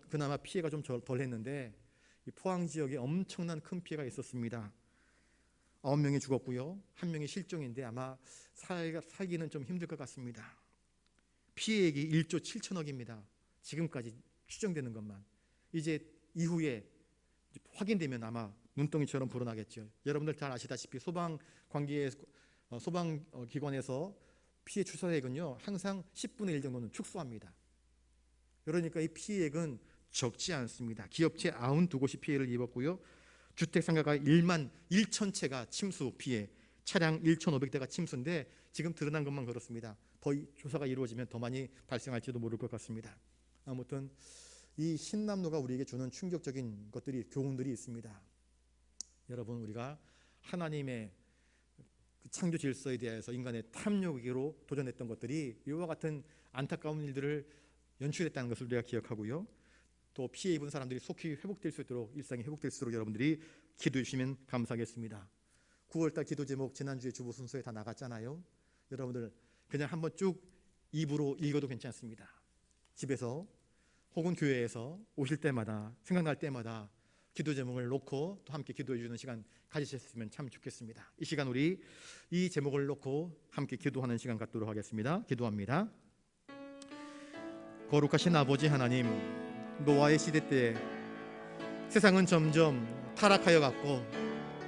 그나마 피해가 좀 덜 했는데 이 포항 지역에 엄청난 큰 피해가 있었습니다. 9명이 죽었고요, 1명이 실종인데 아마 살기는 좀 힘들 것 같습니다. 피해액이 1조 7천억입니다. 지금까지 추정되는 것만. 이제 이후에 확인되면 아마 눈덩이처럼 불어나겠죠. 여러분들 잘 아시다시피 소방기관에서 피해 추산액은요 항상 10분의 1 정도는 축소합니다. 그러니까 이 피해액은 적지 않습니다. 기업체 92곳이 피해를 입었고요, 주택상가가 1만 1천 채가 침수 피해, 차량 1,500대가 침수인데 지금 드러난 것만 그렇습니다. 더 조사가 이루어지면 더 많이 발생할지도 모를 것 같습니다. 아무튼 이 흰남노가 우리에게 주는 충격적인 교훈들이 있습니다. 여러분, 우리가 하나님의 창조 질서에 대해서 인간의 탐욕으로 도전했던 것들이 이와 같은 안타까운 일들을 연출했다는 것을 우리가 기억하고요, 또 피해 입은 사람들이 속히 회복될 수 있도록, 일상이 회복될 수 있도록 여러분들이 기도해 주시면 감사하겠습니다. 9월달 기도 제목 지난주에 주보 순서에 다 나갔잖아요. 여러분들 그냥 한번 쭉 입으로 읽어도 괜찮습니다. 집에서 혹은 교회에서 오실 때마다, 생각날 때마다 기도 제목을 놓고 또 함께 기도해 주는 시간 가지셨으면 참 좋겠습니다. 이 시간 우리 이 제목을 놓고 함께 기도하는 시간 갖도록 하겠습니다. 기도합니다. 거룩하신 아버지 하나님, 노아의 시대 때 세상은 점점 타락하여 갔고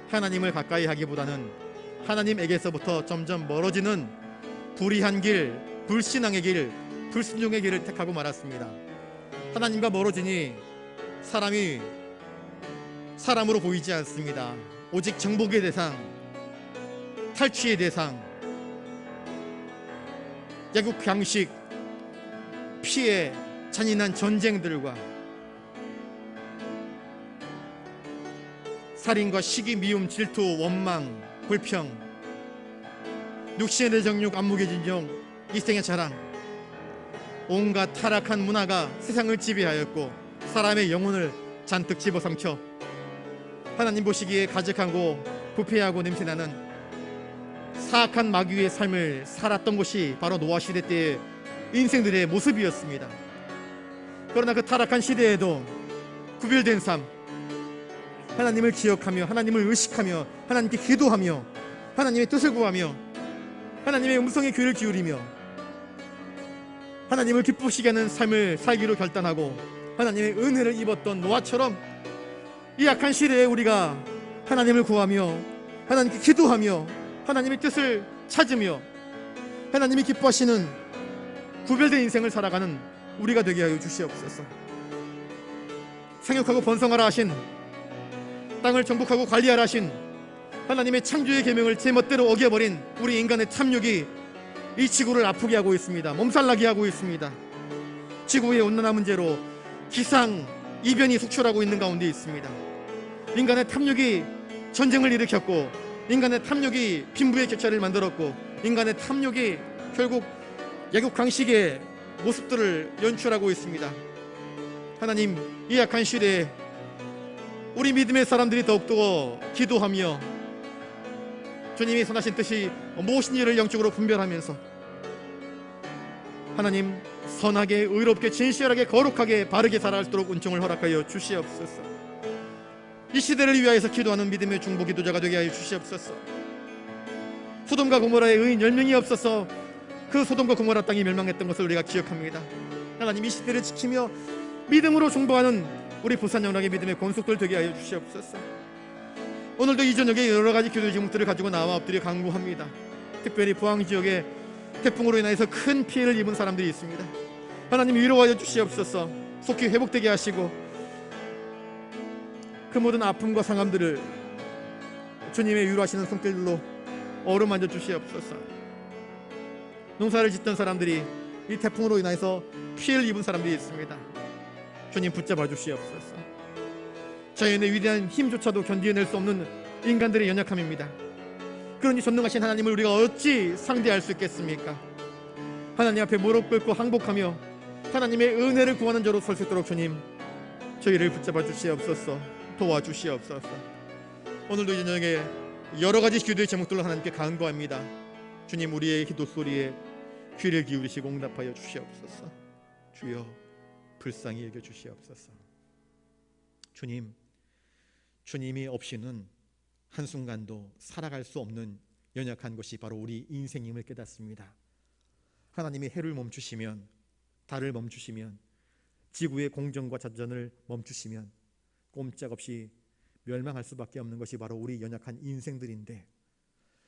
하나님을 가까이 하기보다는 하나님에게서부터 점점 멀어지는 불의한 길, 불신앙의 길, 불순종의 길을 택하고 말았습니다. 하나님과 멀어지니 사람이 사람으로 보이지 않습니다. 오직 정복의 대상, 탈취의 대상, 야국 양식, 피해, 잔인한 전쟁들과 살인과 시기, 미움, 질투, 원망, 불평, 육신의 대정욕, 안목의 진정, 이생의 자랑, 온갖 타락한 문화가 세상을 지배하였고 사람의 영혼을 잔뜩 집어삼켜 하나님 보시기에 가증하고 부패하고 냄새나는 사악한 마귀의 삶을 살았던 것이 바로 노아 시대 때의 인생들의 모습이었습니다. 그러나 그 타락한 시대에도 구별된 삶, 하나님을 기억하며 하나님을 의식하며 하나님께 기도하며 하나님의 뜻을 구하며 하나님의 음성에 귀를 기울이며 하나님을 기쁘시게 하는 삶을 살기로 결단하고 하나님의 은혜를 입었던 노아처럼 이 약한 시대에 우리가 하나님을 구하며 하나님께 기도하며 하나님의 뜻을 찾으며 하나님이 기뻐하시는 구별된 인생을 살아가는 우리가 되게 하여 주시옵소서. 생육하고 번성하라 하신 땅을 정복하고 관리하라 하신 하나님의 창조의 계명을 제멋대로 어겨버린 우리 인간의 탐욕이 이 지구를 아프게 하고 있습니다. 몸살나게 하고 있습니다. 지구의 온난화 문제로 기상 이변이 속출하고 있는 가운데 있습니다. 인간의 탐욕이 전쟁을 일으켰고, 인간의 탐욕이 빈부의 격차를 만들었고, 인간의 탐욕이 결국 애국강식의 모습들을 연출하고 있습니다. 하나님, 이 약한 시대에 우리 믿음의 사람들이 더욱더 기도하며 주님이 선하신 뜻이 무엇인지를 영적으로 분별하면서 하나님, 선하게, 의롭게, 진실하게, 거룩하게, 바르게 살아갈 수 있도록 은총을 허락하여 주시옵소서. 이 시대를 위하여서 기도하는 믿음의 중보 기도자가 되게 하여 주시옵소서. 소돔과 고모라의 의인 10명이 없어서 그 소돔과 고모라 땅이 멸망했던 것을 우리가 기억합니다. 하나님, 이 시대를 지키며 믿음으로 중보하는 우리 부산영락의 믿음의 권속들 되게 하여 주시옵소서. 오늘도 이 저녁에 여러 가지 기도 제목들을 가지고 나와 엎드려 간구합니다. 특별히 포항지역에 태풍으로 인해서 큰 피해를 입은 사람들이 있습니다. 하나님, 위로하여 주시옵소서. 속히 회복되게 하시고 그 모든 아픔과 상함들을 주님의 위로하시는 손길로 어루만져 주시옵소서. 농사를 짓던 사람들이 이 태풍으로 인해서 피해를 입은 사람들이 있습니다. 주님, 붙잡아 주시옵소서. 자연의 위대한 힘조차도 견디어낼 수 없는 인간들의 연약함입니다. 그러니 전능하신 하나님을 우리가 어찌 상대할 수 있겠습니까? 하나님 앞에 무릎 꿇고 항복하며 하나님의 은혜를 구하는 자로 설 수 있도록 주님, 저희를 붙잡아 주시옵소서. 도와주시옵소서. 오늘도 이 저녁에 여러 가지 기도의 제목들로 하나님께 간구합니다. 주님, 우리의 기도 소리에 귀를 기울이시고 응답하여 주시옵소서. 주여, 불쌍히 여겨 주시옵소서. 주님, 주님이 없이는 한순간도 살아갈 수 없는 연약한 것이 바로 우리 인생임을 깨닫습니다. 하나님이 해를 멈추시면, 달을 멈추시면, 지구의 공정과 자전을 멈추시면 꼼짝없이 멸망할 수밖에 없는 것이 바로 우리 연약한 인생들인데,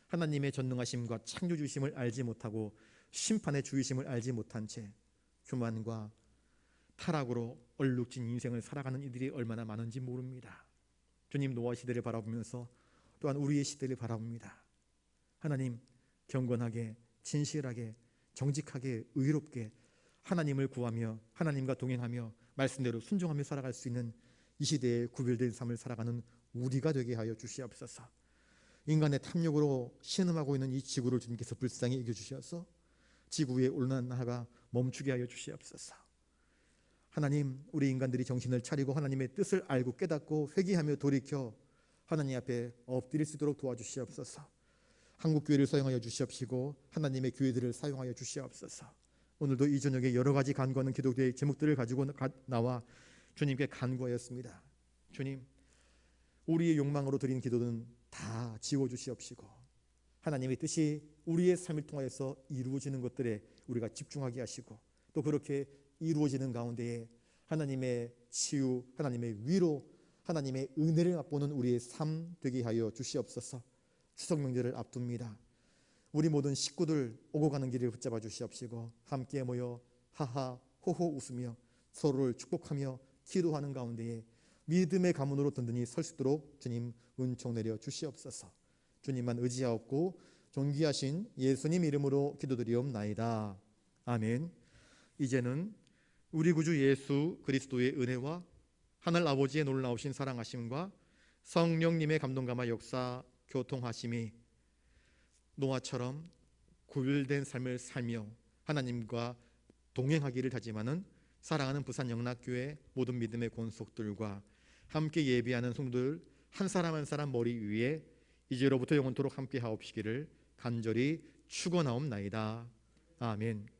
하나님의 전능하심과 창조주심을 알지 못하고 심판의 주이심을 알지 못한 채 교만과 타락으로 얼룩진 인생을 살아가는 이들이 얼마나 많은지 모릅니다. 주님, 노아 시대를 바라보면서 또한 우리의 시대를 바라봅니다. 하나님, 경건하게, 진실하게, 정직하게, 의롭게 하나님을 구하며 하나님과 동행하며 말씀대로 순종하며 살아갈 수 있는 이 시대에 구별된 삶을 살아가는 우리가 되게 하여 주시옵소서. 인간의 탐욕으로 신음하고 있는 이 지구를 주님께서 불쌍히 이겨주셔서 지구의 온난화가 멈추게 하여 주시옵소서. 하나님, 우리 인간들이 정신을 차리고 하나님의 뜻을 알고 깨닫고 회개하며 돌이켜 하나님 앞에 엎드릴 수 있도록 도와주시옵소서. 한국교회를 사용하여 주시옵시고 하나님의 교회들을 사용하여 주시옵소서. 오늘도 이 저녁에 여러 가지 간구하는 기도의 제목들을 가지고 나와 주님께 간구하였습니다. 주님, 우리의 욕망으로 드린 기도는 다 지워주시옵시고 하나님의 뜻이 우리의 삶을 통하여서 이루어지는 것들에 우리가 집중하게 하시고 또 그렇게 이루어지는 가운데에 하나님의 치유, 하나님의 위로, 하나님의 은혜를 맛보는 우리의 삶 되게 하여 주시옵소서. 추석 명절을 앞둡니다. 우리 모든 식구들 오고 가는 길을 붙잡아 주시옵시고 함께 모여 하하 호호 웃으며 서로를 축복하며 기도하는 가운데에 믿음의 가문으로 든든히 설 수 있도록 주님 은총 내려 주시옵소서. 주님만 의지하옵고 존귀하신 예수님 이름으로 기도드리옵나이다. 아멘. 이제는 우리 구주 예수 그리스도의 은혜와 하늘 아버지의 놀라우신 사랑하심과 성령님의 감동감화 역사 교통하심이 노아처럼 구별된 삶을 살며 하나님과 동행하기를 다짐하는 사랑하는 부산영락교회 모든 믿음의 권속들과 함께 예배하는 성도들 한 사람 한 사람 머리 위에 이제로부터 영원토록 함께 하옵시기를 간절히 축원하옵나이다. 아멘.